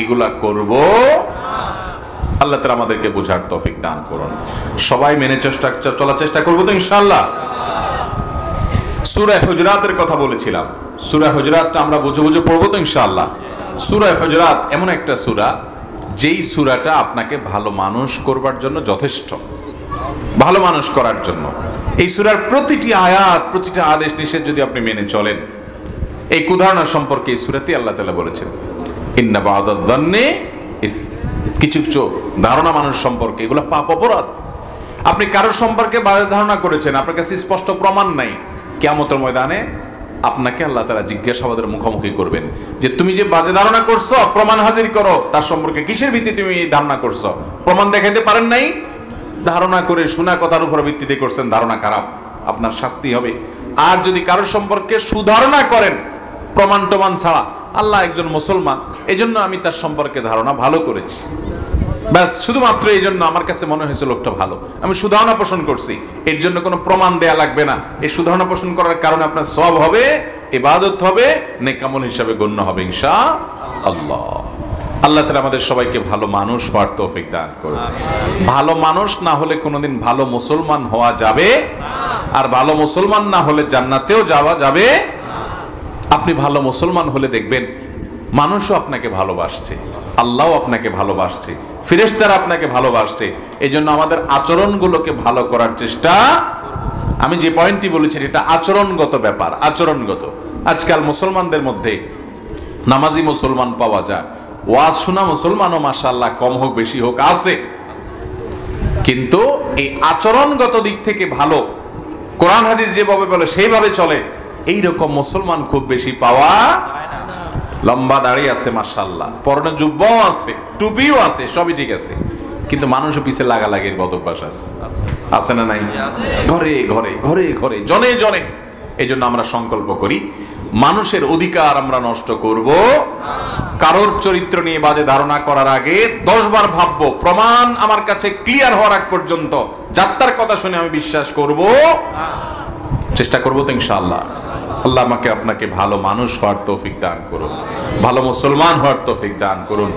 এগুলা করব। আল্লাহ তাআলা আমাদেরকে বোঝার তৌফিক দান করুন। সবাই মেনে চলার চেষ্টা করবো তো ইনশাআল্লাহ। সূরা হুজুরাতের কথা বলেছিলাম, সূরা হুজুরাতটা আমরা বুঝে বুঝে পড়বো তো ইনশাআল্লাহ। সূরা হুজুরাত এমন একটা সূরা, যেই সূরাটা আপনাকে ভালো মানুষ করবার জন্য যথেষ্ট, ভালো মানুষ করার জন্য। এই সূরার প্রতিটি আয়াত, প্রতিটা আদেশ নিষেধ যদি আপনি মেনে চলেন, এই কুধারণা সম্পর্কে এই সূরাতে আল্লাহ তাআলা বলেছেন, ইন্না বা'দায-যান্নি ইসম, কিছু কিছু ধারণা মানুষ সম্পর্কে, এগুলো পাপ, অপরাধ। আপনি কারোর সম্পর্কে বাজে ধারণা করেছেন, আপনার কাছে স্পষ্ট প্রমাণ নাই, কিয়ামতের ময়দানে আপনাকে আল্লাহ তাআলা জিজ্ঞাসাবাদের মুখোমুখি করবেন যে তুমি যে বাজে ধারণা করছো, প্রমাণ হাজির করো। তার সম্পর্কে কিসের ভিত্তিতে তুমি এই ধারণা করছো? প্রমাণ দেখাইতে পারেন নাই, ধারণা করে শোনা কথার উপর ভিত্তিতে করছেন, ধারণা খারাপ, আপনার শাস্তি হবে। আর যদি কারোর সম্পর্কে সুধারণা করেন প্রমাণ টমান ছাড়া, আল্লাহ একজন মুসলমান, এই জন্য আমি তার সম্পর্কে ধারণা ভালো করেছি, ব্যাস শুধুমাত্র এই জন্য আমার কাছে মনে হয়েছে লোকটা ভালো, আমি সুধারণা পোষণ করছি, এর জন্য কোনো প্রমাণ দেয়া লাগবে না। এই সুধারণা পোষণ করার কারণে আপনার সওয়াব হবে, ইবাদত হবে, নেক আমল হিসাবে গণ্য হবে ইনশাআল্লাহ। আল্লাহ তাআলা আমাদের সবাইকে ভালো মানুষ হওয়ার তৌফিক দান করুন। ভালো মানুষ না হলে কোনোদিন ভালো মুসলমান হওয়া যাবে, আর ভালো মুসলমান না হলে জান্নাতেও যাওয়া যাবে। আপনি ভালো মুসলমান হলে দেখবেন মানুষও আপনাকে ভালোবাসছে, আল্লাহও আপনাকে ভালোবাসছে, ফেরেশতারা আপনাকে ভালোবাসছে। এই জন্য আমাদের আচরণগুলোকে ভালো করার চেষ্টা, আমি যে পয়েন্টটি বলেছি এটা আচরণগত ব্যাপার, আচরণগত। আজকাল মুসলমানদের মধ্যে নামাজি মুসলমান পাওয়া যায়, ওয়াজ শোনা মুসলমানও মাশাআল্লাহ কম হোক বেশি হোক আছে, কিন্তু এই আচরণগত দিক থেকে ভালো, কোরআন হাদিস যেভাবে বলে সেইভাবে চলে, এইরকম মুসলমান খুব বেশি পাওয়া। লম্বা দাড়ি আছে মাশাআল্লাহ, পরনে জুব্বাও আছে, টুপিও আছে, সবই ঠিক আছে, কিন্তু মানুষের পিছে লাগালাগির বদভ্যাস আছে, আছে না নাই? ঘরে ঘরে ঘরে ঘরে জনে জনে। এই জন্য আমরা সংকল্প করি মানুষের অধিকার আমরা নষ্ট করব, কারোর চরিত্র নিয়ে বাজে ধারণা করার আগে 10 বার ভাববো, প্রমাণ আমার কাছে ক্লিয়ার হওয়ার আগ পর্যন্ত যাত্রার কথা শুনে আমি বিশ্বাস করব, চেষ্টা করবো তো ইনশাআল্লাহ। আল্লাহ আমাকে আপনাকে ভালো মানুষ হওয়ার তৌফিক দান করুন, ভালো মুসলমান হওয়ার তৌফিক দান করুন,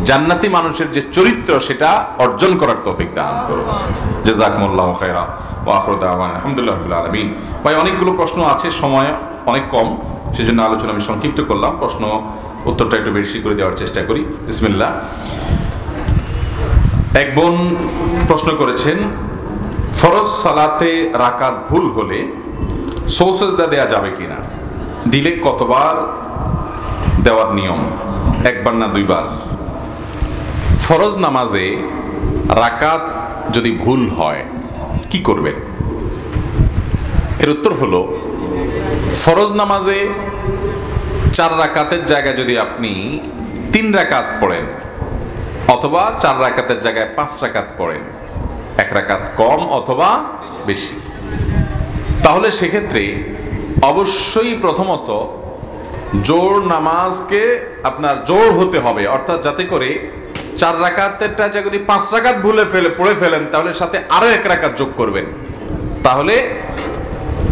জান্নাতি মানুষের যে চরিত্র সেটা অর্জন করার তৌফিক দান করুন। জাযাকুমুল্লাহু খাইরা ওয়া আখিরু দাওয়ানা আলহামদুলিল্লাহি রাব্বিল আলামিন। ভাই অনেকগুলো প্রশ্ন আছে, সময় অনেক কম, সেজন্য আলোচনা আমি সংক্ষিপ্ত করলাম, প্রশ্ন উত্তরটা একটু বেশি করে দেওয়ার চেষ্টা করি। বিসমিল্লাহ। এক বোন প্রশ্ন করেছেন, ফরজ সালাতে রাকাত ভুল হলে সৌসজদা দেয়া যাবে কিনা, দিলে কতবার দেওয়ার নিয়ম, একবার না 2 বার? ফরজ নামাজে রাকাত যদি ভুল হয় কি করবেন? এর উত্তর হলো, ফরজ নামাজে 4 রাকাতের জায়গায় যদি আপনি 3 রাকাত পড়েন, অথবা 4 রাকাতের জায়গায় 5 রাকাত পড়েন, 1 রাকাত কম অথবা বেশি, তাহলে সেক্ষেত্রে অবশ্যই প্রথমত জোর নামাজকে আপনার জোর হতে হবে, অর্থাৎ যাতে করে 4 রাকাতেরটা যদি 5 রাকাত পড়ে ফেলেন, তাহলে সাথে আরো 1 রাকাত যোগ করবেন, তাহলে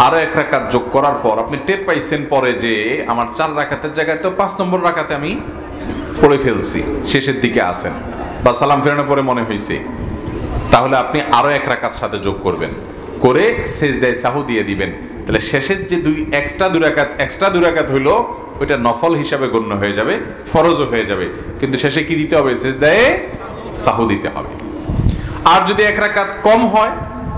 আরো 1 রাকাত যোগ করার পর আপনি টের পাইছেন পরে যে আমার 4 রাকাতের জায়গায় তো 5 নম্বর রাকাতে আমি পড়ে ফেলছি, শেষের দিকে আছেন বা সালাম ফেরানোর পরে মনে হয়েছে, তাহলে আপনি আরো 1 রাকাত সাথে যোগ করবেন, করে সেজদায়ে সাহু দিয়ে দিবেন। তাহলে শেষের যে 2 রাকাত এক্সট্রা 2 রাকাত হইলো, ওইটা নফল হিসাবে গণ্য হয়ে যাবে, ফরজও হয়ে যাবে, কিন্তু শেষে কি দিতে হবে? সেজদায়ে সাহু দিতে হবে। আর যদি 1 রাকাত কম হয়,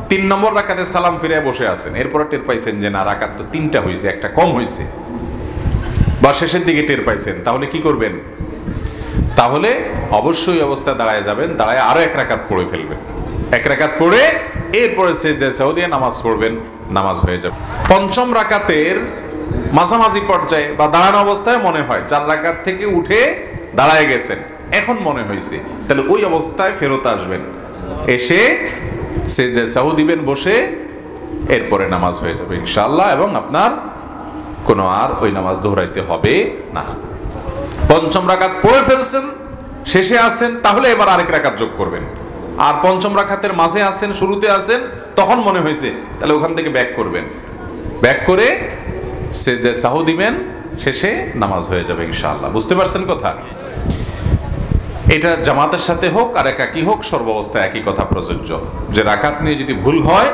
3 নম্বর রাকাতে সালাম ফিরে বসে আছেন, এরপরে টের পাইছেন যে না রাকাত তো 3টা হয়েছে, একটা কম হয়েছে, বা শেষের দিকে টের পাইছেন, তাহলে কি করবেন? তাহলে অবশ্যই অবস্থা দাঁড়ায় যাবেন, দাঁড়ায় আরো 1 রাকাত পড়ে ফেলবেন, 1 রাকাত পড়ে এরপরে সেজদায়ে সাহু দিয়ে নামাজ পড়বেন, নামাজ হয়ে যাবে। 5ম রাকাতের মাঝামাঝি পর্যায়ে বা দাঁড়ানো অবস্থায় মনে হয় 4 রাকাত থেকে উঠে দাঁড়ায় গেছেন, এখন মনে হয়েছে, তাহলে ওই অবস্থায় ফেরত আসবেন, এসে সেজদায়ে সাহু দিবেন বসে, এরপরে নামাজ হয়ে যাবে ইনশাআল্লাহ, এবং আপনার কোনো আর ওই নামাজ দোহরাইতে হবে না। 5ম রাকাত পড়ে ফেলছেন, শেষে আছেন, তাহলে এবার আরেক রাকাত যোগ করবেন। আর 5ম রাকাতের মাঝে আছেন, শুরুতে আছেন, তখন মনে হয়েছে, তাহলে ওখান থেকে ব্যাক করবেন, ব্যাক করে সেজদায়ে সাহু দিবেন, শেষে নামাজ হয়ে যাবে ইনশাআল্লাহ। বুঝতে পারছেন কথা? এটা জামাতের সাথে হোক আর একাকী হোক, সর্বাবস্থায় একই কথা প্রযোজ্য, যে রাকাত নিয়ে যদি ভুল হয়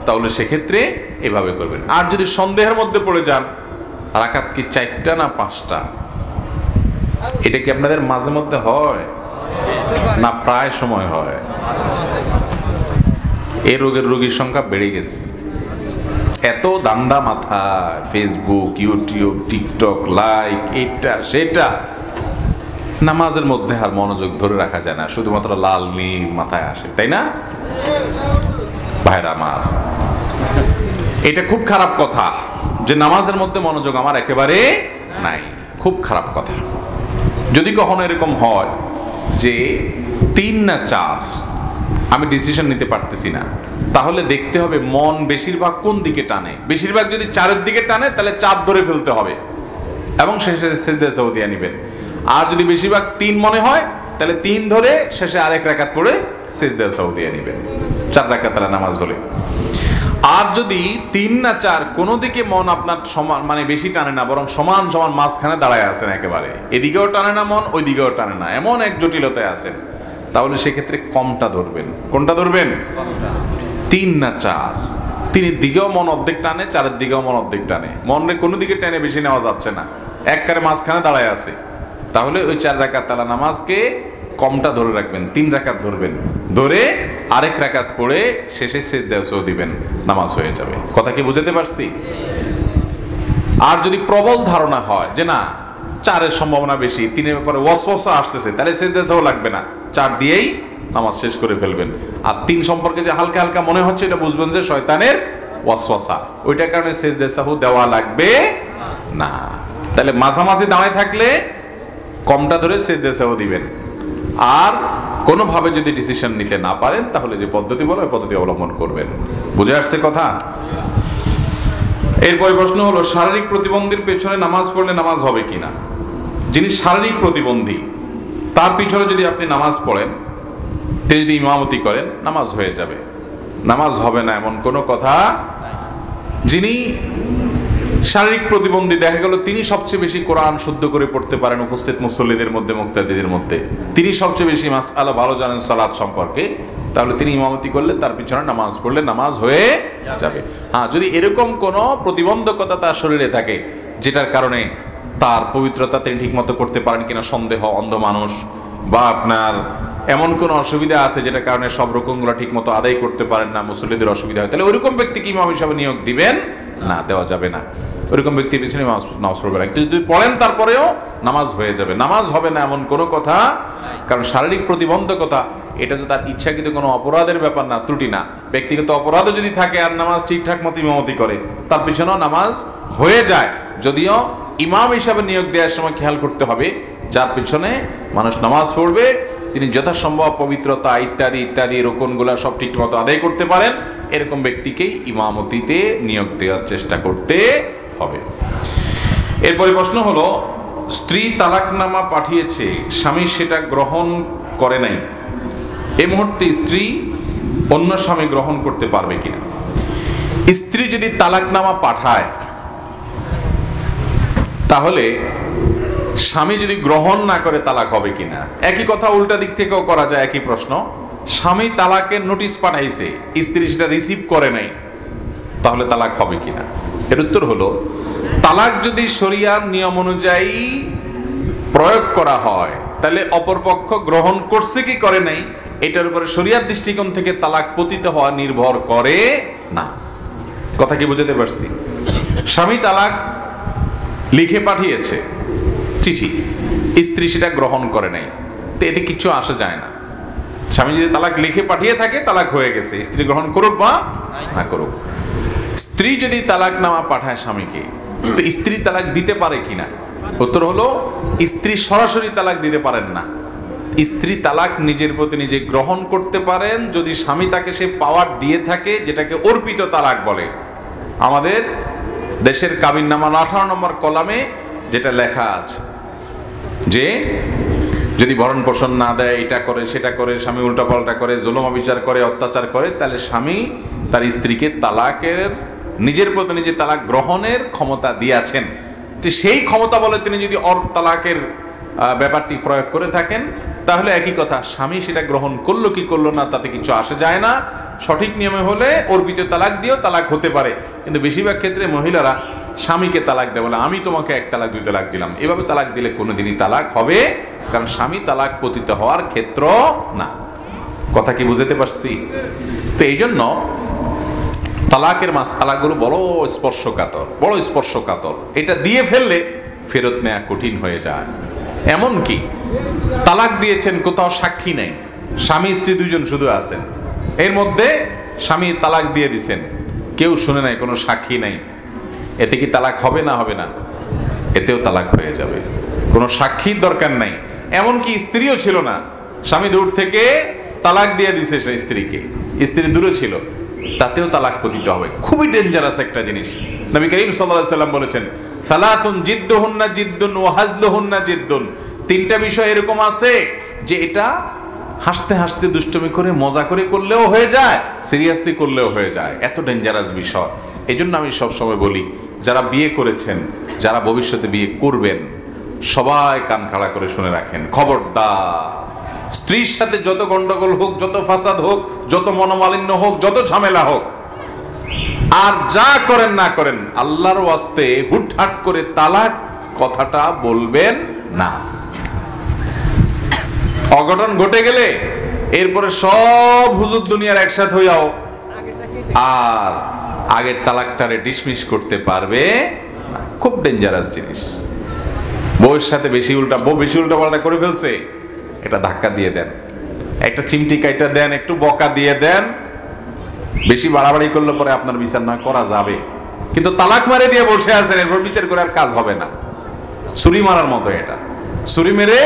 তাহলে সেক্ষেত্রে এভাবে করবেন। আর যদি সন্দেহের মধ্যে পড়ে যান রাকাত কি 4টা না 5টা, এটা কি আপনাদের মাঝে মধ্যে হয় না প্রায় সময় হয়? এই রোগের রোগীর সংখ্যা বেড়ে গেছে, এত দান্দা মাথায়, ফেসবুক, ইউটিউব, টিকটক, লাইক, এটা সেটা, নামাজের মধ্যে আর মনোযোগ ধরে রাখা যায় না, শুধুমাত্র লাল নীল মাথায় আসে, তাই না ভাইরা আমার? এটা খুব খারাপ কথা। যে নামাজের মধ্যে মনোযোগ আমার একেবারে নাই, খুব খারাপ কথা। যদি কখনো এরকম হয় যে 3 না 4 আমি ডিসিশন নিতে পারতেছি না, তাহলে দেখতে হবে মন বেশিরভাগ কোন দিকে টানে। বেশিরভাগ যদি 4-এর দিকে টানে তাহলে 4 ধরে ফেলতে হবে এবং শেষে সিজদা সাউদিয়া নেবেন। আর যদি বেশিরভাগ 3 মনে হয় তাহলে 3 ধরে শেষে আরেক রাকাত পড়ে সিজদা সাউদিয়া নেবেন, 4 রাকাতের নামাজ হলে। আর যদি 3 না 4 কোনো দিকে মন আপনার সমান মানে বেশি টানে না, বরং সমান সমান মাঝখানে দাঁড়ায় আছেন, একেবারে এদিকেও টানে না মন ওইদিকেও টানে না, এমন এক জটিলতায় আছেন, তাহলে সেক্ষেত্রে কমটা ধরবেন। কোনটা ধরবেন? 3 না 4। 3-এর দিকেও মন অর্ধেক টানে, 4-এর দিকেও মন অর্ধেক টানে, মনে কোনো দিকে টেনে বেশি নেওয়া যাচ্ছে না, একবারে মাঝখানে দাঁড়ায় আছে, তাহলে ওই 4 রাকাত তালা নামাজকে কমটা ধরে রাখবেন, 3 রাকাত ধরবেন, ধরে আরেক রাকাত পড়ে শেষে সিজদাও দিবেন, নামাজ হয়ে যাবে। কথা কি বুঝতে পারছি? আর যদি প্রবল ধারণা হয় যে না 4-এর সম্ভাবনা বেশি, 3-এর ব্যাপারে ওয়াসওয়াসা আসতেছে, তাহলে সিজদাও লাগবে না, 4 দিয়েই নামাজ শেষ করে ফেলবেন। আর 3 সম্পর্কে যে হালকা হালকা মনে হচ্ছে এটা বুঝবেন যে শয়তানের ওয়াসওয়াসা, ওইটার কারণে সিজদাও দেওয়া লাগবে না। তাহলে মাঝামাঝি দাঁড়ায় থাকলে কমটা ধরে সিজদাও দিবেন। আর কোনোভাবে যদি ডিসিশন নিতে না পারেন তাহলে যে পদ্ধতি বলো ওই পদ্ধতি অবলম্বন করবেন। বুঝে আসছে কথা? এরপরে প্রশ্ন হলো, শারীরিক প্রতিবন্ধীর পেছনে নামাজ পড়লে নামাজ হবে কিনা? যিনি শারীরিক প্রতিবন্ধী তার পিছনে যদি আপনি নামাজ পড়েন, তিনি যদি ইমামতি করেন, নামাজ হয়ে যাবে, নামাজ হবে না এমন কোনো কথা। যিনি শারীরিক প্রতিবন্ধী, দেখা গেল তিনি সবচেয়ে বেশি কোরআন শুদ্ধ করে পড়তে পারেন উপস্থিত মুসল্লিদের মধ্যে, মুক্তাদিদের মধ্যে, তিনি সবচেয়ে বেশি মাসআলা ভালো জানেন সালাত সম্পর্কে, তাহলে তিনি ইমামতি করলে তার পিছনে নামাজ পড়লে নামাজ হয়ে যাবে। হ্যাঁ, যদি এরকম কোনো প্রতিবন্ধকতা তার শরীরে থাকে যেটার কারণে তার পবিত্রতা তিনি ঠিকমতো করতে পারেন কিনা সন্দেহ, অন্ধ মানুষ, বা আপনার এমন কোনো অসুবিধা আছে যেটার কারণে সব রকমগুলো ঠিকমতো আদায় করতে পারেন না, মুসল্লিদের অসুবিধা হয়, তাহলে ওইরকম ব্যক্তিকে ইমাম হিসাবে নিয়োগ দিবেন না, দেওয়া যাবে না। ওইরকম ব্যক্তির পিছনে নামাজ পড়বে না। কিন্তু যদি পড়েন তারপরেও নামাজ হয়ে যাবে, নামাজ হবে না এমন কোনো কথা। কারণ শারীরিক প্রতিবন্ধকতা এটা তো তার ইচ্ছাকৃত কোনো অপরাধের ব্যাপার না, ত্রুটি না। ব্যক্তিগত অপরাধও যদি থাকে আর নামাজ ঠিকঠাক মতো ইমামতি করে, তার পিছনেও নামাজ হয়ে যায়। যদিও ইমাম হিসাবে নিয়োগ দেওয়ার সময় খেয়াল করতে হবে যার পিছনে মানুষ নামাজ পড়বে তিনি যথাসম্ভব পবিত্রতা ইত্যাদি ইত্যাদি রোকনগুলো সব ঠিকমতো আদায় করতে পারেন, এরকম ব্যক্তিকেই ইমামতিতে নিয়োগ দেওয়ার চেষ্টা করতে হবে। এরপরে প্রশ্ন হলো, স্ত্রী তালাকনামা পাঠিয়েছে, স্বামী সেটা গ্রহণ করে নাই, এই মুহূর্তে স্ত্রী অন্য স্বামী গ্রহণ করতে পারবে কিনা? স্ত্রী যদি তালাকনামা পাঠায় তাহলে স্বামী যদি গ্রহণ না করে তালাক হবে কিনা? একই কথা উল্টা দিক থেকেও করা যায়, একই প্রশ্ন। স্বামী তালাকের নোটিশ পাঠাইছে, স্ত্রী সেটা রিসিভ করে নাই, তাহলে তালাক হবে কিনা? এর উত্তর হলো, তালাক যদি শরিয়ার নিয়ম অনুযায়ী প্রয়োগ করা হয় তাহলে অপরপক্ষ গ্রহণ করছে কি করে নাই এটার উপরে শরিয়ার দৃষ্টিকোণ থেকে তালাক পতিত হওয়া নির্ভর করে না। কথা কি বুঝতে পারছি? স্বামী তালাক লিখে পাঠিয়েছে চিঠি, স্ত্রী সেটা গ্রহণ করে নাই, তো এতে কিছু আসে যায় না। স্বামী যদি তালাক লিখে পাঠিয়ে থাকে তালাক হয়ে গেছে, স্ত্রী গ্রহণ করুক বা না করুক। স্ত্রী যদি তালাক নামা পাঠায় স্বামীকে, তো স্ত্রী তালাক দিতে পারে কিনা? উত্তর হলো, স্ত্রী সরাসরি তালাক দিতে পারেন না। স্ত্রী তালাক নিজের প্রতি নিজে গ্রহণ করতে পারেন যদি স্বামী তাকে সে পাওয়ার দিয়ে থাকে, যেটাকে অর্পিত তালাক বলে। আমাদের দেশের কাবিননামার 18 নম্বর কলামে যেটা লেখা আছে যে যদি ভরণ পোষণ না দেয়, এটা করে সেটা করে, স্বামী উল্টাপাল্টা করে, জুলুম অবিচার করে, অত্যাচার করে, তাহলে স্বামী তার স্ত্রীকে তালাকের নিজের প্রতি নিজে তালাক গ্রহণের ক্ষমতা দিয়েছেন। তো সেই ক্ষমতা বলে তিনি যদি তালাকের ব্যাপারটি প্রয়োগ করে থাকেন তাহলে একই কথা, স্বামী সেটা গ্রহণ করলো কি করলো না তাতে কিছু আসে যায় না। সঠিক নিয়মে হলে অর্পিত তালাক দিয়েও তালাক হতে পারে, কিন্তু বেশিরভাগ ক্ষেত্রে মহিলারা স্বামীকে তালাক দেয়, বলে আমি তোমাকে 1 তালাক 2 তালাক দিলাম। এভাবে তালাক দিলে কোনোদিনই তালাক হবে, কারণ স্বামী তালাক পতিত হওয়ার ক্ষেত্র না। কথা কি বুঝতে পারছি? তো এই জন্য তালাকের মাসআলাগুলো বড় স্পর্শকাতর। এটা দিয়ে ফেললে ফেরত নেওয়া কঠিন হয়ে যায়। এমন কি তালাক দিয়েছেন, কোথাও সাক্ষী নেই, স্বামী স্ত্রী 2 জন শুধু আছেন, এর মধ্যে স্বামী তালাক দিয়ে দিছেন, কেউ শুনে নাই, কোনো সাক্ষী নাই, এতে কি তালাক হবে না হবে না? এতেও তালাক হয়ে যাবে, কোনো সাক্ষীর দরকার নাই। এমনকি স্ত্রীও ছিল না, স্বামী দূর থেকে তালাক দিয়ে দিছে সেই স্ত্রীকে, স্ত্রী দূরে ছিল, তাতেও তালাক পতিত হবে। খুবই ডেঞ্জারাস একটা জিনিস। নবী করিম সাল্লাল্লাহু আলাইহি সাল্লাম বলেছেন, সালাতুন জিদ্দুহুন্না জিদ্দুন ওয়া হাজলুহুন্না জিদ্দুন। তিনটা বিষয় এরকম আছে যে এটা হাসতে হাসতে দুষ্টুমি করে মজা করে করলেও হয়ে যায়, সিরিয়াসলি করলেও হয়ে যায়, এত ডেঞ্জারাস বিষয়। এই জন্য আমি সবসময় বলি, যারা বিয়ে করেছেন, যারা ভবিষ্যতে বিয়ে করবেন, সবাই কান খাড়া করে শুনে রাখেন, খবরদার স্ত্রীর সাথে যত গন্ডগোল হোক, যত ফাসাদ হোক, যত মনোমালিন্য হোক, যত ঝামেলা হোক, আর যা করেন না করেন, আল্লাহর ওয়াস্তে হুটহাট করে তালাক কথাটা বলবেন না। অঘটন ঘটে গেলে এরপরে সব হুজুর দুনিয়ার একসাথে হইয়াও আর আগের তালাকটারে ডিসমিস করতে পারবে না। খুব ডেঞ্জারাস জিনিস। বউয়ের সাথে বেশি উল্টা পাল্টা করে ফেলছে, এটা ধাক্কা দিয়ে দেন, একটা চিমটি কাইটা দেন, একটু বকা দিয়ে দেন। বেশি বাড়াবাড়ি করলে পরে আপনার বিচার না করা যাবে, কিন্তু তালাক মারে দিয়ে বসে আছেন, এরপর বিচার করে আর কাজ হবে না। ছুরি মারার মতো এটা, ছুরি মেরে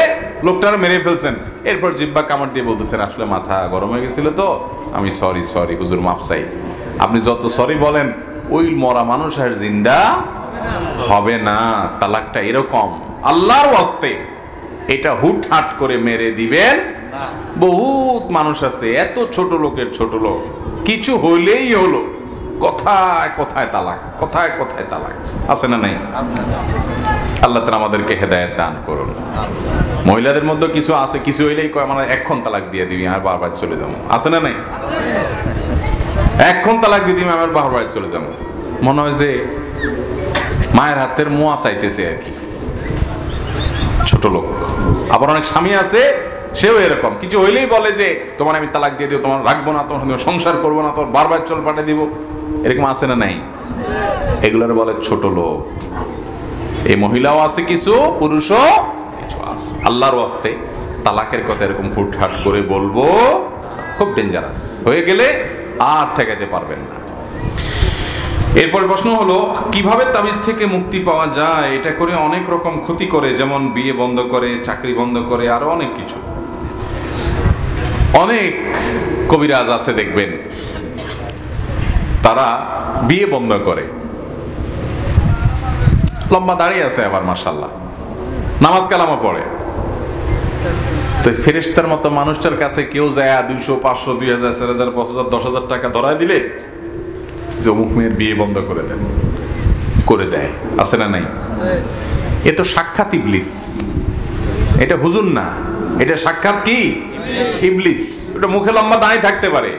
লোকটার মেরে ফেলছেন, এরপর জিব্বা কামড় দিয়ে বলতেছেন, আসলে মাথা গরম হয়ে গেছিল তো, আমি সরি হুজুর মাফ চাই। আপনি যত সরি বলেন, ওই মরা মানুষ আর জিন্দা হবে না। তালাকটা এরকম, আল্লাহর ওয়াস্তে এটা হুটহাট করে মেরে দিবেন। বহুত মানুষ আছে, এত ছোট লোকের ছোট লোক, কিছু হইলেই হলো কথায় কথায় তালাক, কথায় কথায় তালাক, আছে না নাই? আল্লাহ তাআলা আমাদেরকে হেদায়েত দান করুন। মহিলাদের মধ্যে কিছু আছে, কিছু হইলেই কয় আমরা এক্ষণ তালাক দিয়ে দিবি, আর বারবার চলে যাবো, আছে না নাই? এক্ষণ তালাক দিয়ে দিবি, আমার বারবার চলে যাবো। মনে হয় যে মায়ের হাতের মোয়া চাইতেছে আর কি, ছোট লোক। আবার অনেক স্বামী আছে, সেও এরকম, কিছু হইলেই বলে যে তোমার আমি তালাক দিয়ে দিব, তোমার রাখবো না, তোমার সংসার করবো না, তোমার বারবার চল পাঠিয়ে দিব, এরকম আছে না নাই? এগুলোর বলে ছোট লোক। এই মহিলাও আছে কিছু, পুরুষও কিছু আছে। আল্লাহর ওয়াস্তে তালাকের কথা এরকম হুটহাট করে বলবো, খুব ডেঞ্জারাস। হয়ে গেলে আর ঠেকাতে পারবেন না। এরপর প্রশ্ন হলো, কিভাবে তাবিজ থেকে মুক্তি পাওয়া যায়? এটা করে অনেক রকম ক্ষতি করে, যেমন বিয়ে বন্ধ করে, চাকরি বন্ধ করে, আরো অনেক কিছু। অনেক কবিরাজ আছে দেখবেন, তারা বিয়ে বন্ধ করে, লম্বা দাঁড়িয়ে আছে, আবার মাশাআল্লাহ নামাজ কালামও পড়ে। তো ফেরেশতার মতো মানুষটার কাছে কেউ যায় 200, 500, 2000, 4000, 5000, 10,000 টাকা ধরায় দিলে যে অমুক মেয়ের বিয়ে বন্ধ করে দেন, করে দেয়, আছে না নাই? এ তো সাক্ষাৎ ইবলিস, এটা হুজুর না, এটা সাক্ষাৎ কি? ইবলিস। ওটা মুখে লম্বা দাঁড়িয়ে থাকতে পারে,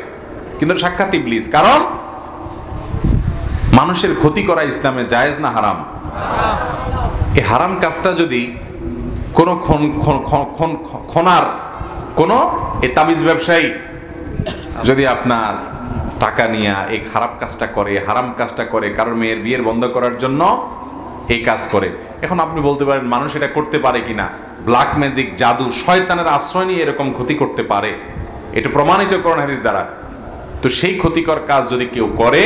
কিন্তু সাক্ষাৎ ইবলিস। কারণ মানুষের ক্ষতি করা ইসলামে জায়েজ না হারাম? এই হারাম কাজটা যদি কোনো খনার কোনো এই তাবিজ ব্যবসায়ী যদি আপনার টাকা নিয়ে এই খারাপ কাজটা করে, হারাম কাজটা করে, কারণ মেয়ের বিয়ের বন্ধ করার জন্য এই কাজ করে, এখন আপনি বলতে পারেন মানুষ এটা করতে পারে কিনা? ব্ল্যাক ম্যাজিক, জাদু, শয়তানের আশ্রয় নিয়ে এরকম ক্ষতি করতে পারে, এটা প্রমাণিত কোরআন হাদিস দ্বারা। তো সেই ক্ষতিকর কাজ যদি কেউ করে,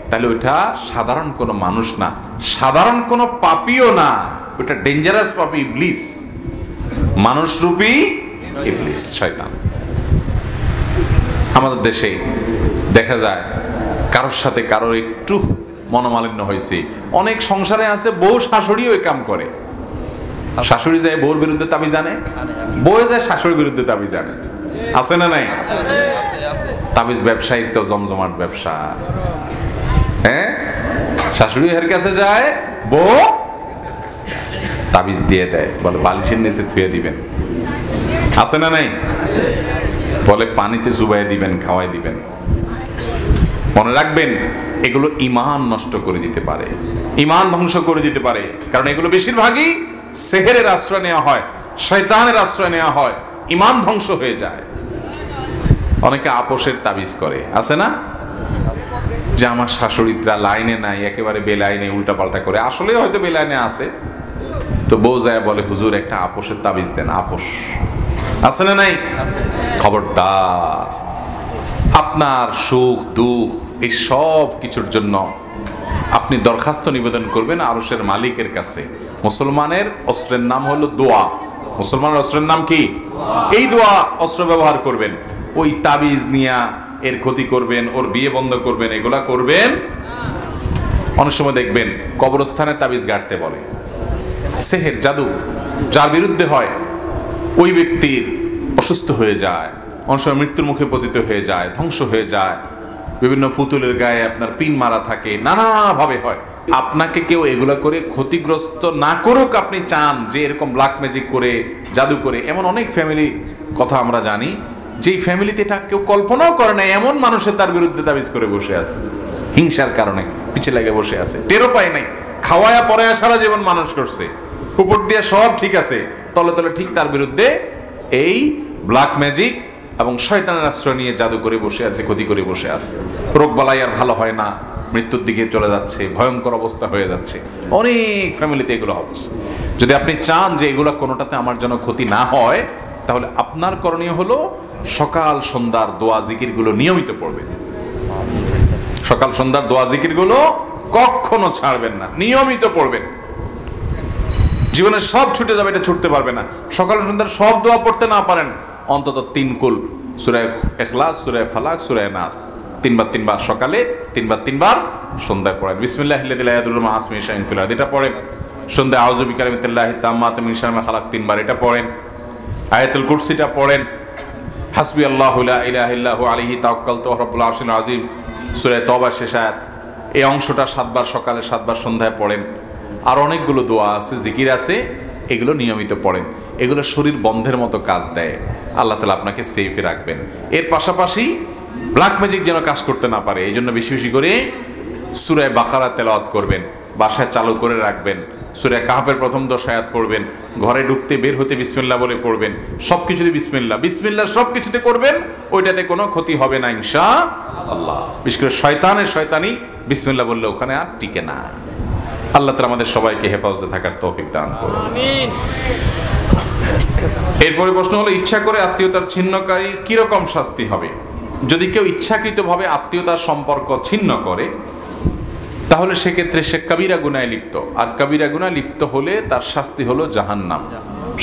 তাহলে ওইটা সাধারণ কোনো মানুষ না, সাধারণ কোনো পাপীও না, ওটা ডেঞ্জারাস পাপী, ইবলিস, মানুষরূপী ইবলিস, শয়তান। আমাদের দেশে দেখা যায় কারোর সাথে কারোর একটু মনোমালিন্য হয়েছে, অনেক সংসারে আছে বউ শাশুড়ি ওই কাম করে, শাশুড়ি যায় বউর বিরুদ্ধে তাবিজ জানে, বউ যায় শাশুড়ির বিরুদ্ধে তাবিজ জানে, আছে না নাই? তাবিজ ব্যবসায়ীর তো জমজমাট ব্যবসা। হ্যাঁ, শাশুড়ি এর কাছে যায়, বউ তাবিজ দিয়ে দেয়, বলে বালিশের নিচে ধুয়ে দিবেন, আছে না নাই? বলে পানিতে চুবাই দিবেন, খাওয়াই দিবেন। মনে রাখবেন, এগুলো ঈমান নষ্ট করে দিতে পারে, ঈমান ধ্বংস করে দিতে পারে। কারণ এগুলো বেশিরভাগই সেহেরের আশ্রয় নেওয়া হয়, শয়তানের আশ্রয় নেওয়া হয়, ঈমান ধ্বংস হয়ে যায়। অনেকে আপোষের তাবিজ করে, আছে না? যে আমার শাশুড়িরা লাইনে নাই, একেবারে বেলাইনে উল্টাপাল্টা করে, আসলে হয়তো বেলাইনে আছে, তো বউ যায় বলে হুজুর একটা আপোষের তাবিজ দেন। আপোষ আছে না নাই? খবরদার, আপনার সুখ দুঃখ এই সব কিছুর জন্য আপনি দরখাস্ত নিবেদন করবেন আরশের মালিকের কাছে। মুসলমানের অস্ত্রের নাম হলো দোয়া। মুসলমানের অস্ত্রের নাম কি? এই দোয়া অস্ত্র ব্যবহার করবেন। ওই তাবিজ নিয়া এর ক্ষতি করবেন, ওর বিয়ে বন্ধ করবেন, এগুলা করবেন। অনেক সময় দেখবেন কবরস্থানে তাবিজ গাড়তে বলে, সেহের জাদু যার বিরুদ্ধে হয় ওই ব্যক্তির অসুস্থ হয়ে যায়, অনেক সময় মৃত্যুর মুখে পতিত হয়ে যায়, ধ্বংস হয়ে যায়। বিভিন্ন পুতুলের গায়ে আপনার পিন মারা থাকে, নানাভাবে হয়। আপনাকে কেউ এগুলা করে ক্ষতিগ্রস্ত না করুক, আপনি চান যে এরকম ব্ল্যাক ম্যাজিক করে, জাদু করে। এমন অনেক ফ্যামিলি কথা আমরা জানি, যেই ফ্যামিলিতে এটা কেউ কল্পনাও করে না, এমন মানুষের তার বিরুদ্ধে তাবিজ করে বসে আছে, হিংসার কারণে পিছে লেগে বসে আছে, টেরও পায় নাই। খাওয়ায়া পড়ায়া সারা জীবন মানুষ করছে, উপর দিয়ে সব ঠিক আছে, তলে তলে ঠিক তার বিরুদ্ধে এই ব্ল্যাক ম্যাজিক এবং শয়তানের আশ্রয় নিয়ে জাদু করে বসে আছে, ক্ষতি করে বসে আছে। রোগ বালাই আর ভালো হয় না, মৃত্যুর দিকে চলে যাচ্ছে, ভয়ঙ্কর অবস্থা হয়ে যাচ্ছে। অনেক ফ্যামিলিতে এগুলো হচ্ছে। যদি আপনি চান যে এগুলো কোনোটাতে আমার যেন ক্ষতি না হয়, তাহলে আপনার করণীয় হলো সকাল সন্ধ্যার দোয়া জিকিরগুলো নিয়মিত পড়বেন। সকাল সন্ধ্যার দোয়া জিকিরগুলো কখনো ছাড়বেন না, নিয়মিত পড়বেন। জীবনে সব ছুটে যাবে, এটা ছুটতে পারবে না। সকাল সন্ধ্যার সব দোয়া পড়তে না পারেন, অন্তত 3 কুল, সূরা ইখলাস, সূরা ফালাক, সূরা নাস, 3 বার সকালে, 3 বার সন্ধ্যায় পড়েন। বিসমিল্লাহিল্লাযী লা ইয়াদুররু মা ইসমিহি শাইউন ফিল আরদি, এটা পড়েন। সন্ধ্যায় আউযু বিকালিমাতিল্লাহি তাম্মাতি মিন শাররি মা খালাক 3 বার, এটা পড়েন। আয়াতুল কুরসিটা পড়েন। হাসবি আল্লাহু লা ইলাহা ইল্লা হু আলাইহি তাওয়াক্কালতু ওয়া রাব্বুল আরশিল আযীম, সূরা তওবার শেষ আয়াত। এই অংশটা 7 বার সকালে, 7 বার সন্ধ্যায় পড়েন। আর অনেকগুলো দোয়া আছে, জিকির আছে, এগুলো নিয়মিত পড়েন। এগুলো শরীর বন্ধের মতো কাজ দেয়। আল্লাহ তাআলা আপনাকে সেফে রাখবেন। এর পাশাপাশি ব্ল্যাক ম্যাজিক যেন কাজ করতে না পারে, এই জন্য বেশি বেশি করে সূরা বাকারা তেলাওয়াত করবেন, বাসায় চালু করে রাখবেন। সূরা কাহফের প্রথম 10 আয়াত পড়বেন, ঘরে ঢুকতে বের হতে বিসমিল্লাহ বলে পড়বেন। সব কিছুতে বিসমিল্লাহ, বিসমিল্লাহ সব কিছুতে করবেন, ওইটাতে কোনো ক্ষতি হবে না ইনশাআল্লাহ। বিশেষ করে শয়তানি বিসমিল্লাহ বললে ওখানে আর টিকে না। আল্লাহ তাআলা আমাদের সবাইকে হেফাজতে থাকার তৌফিক দান করুন। আমিন। এরপরে প্রশ্ন হলো, ইচ্ছা করে আত্মীয়তার ছিন্নকারী কিরকম শাস্তি হবে? যদি কেউ ইচ্ছাকৃতভাবে আত্মীয়তার সম্পর্ক ছিন্ন করে, তাহলে সেক্ষেত্রে সে কবিরা গুনাহে লিপ্ত। আর কবিরা গুনাহে লিপ্ত হলে তার শাস্তি হলো জাহান্নাম,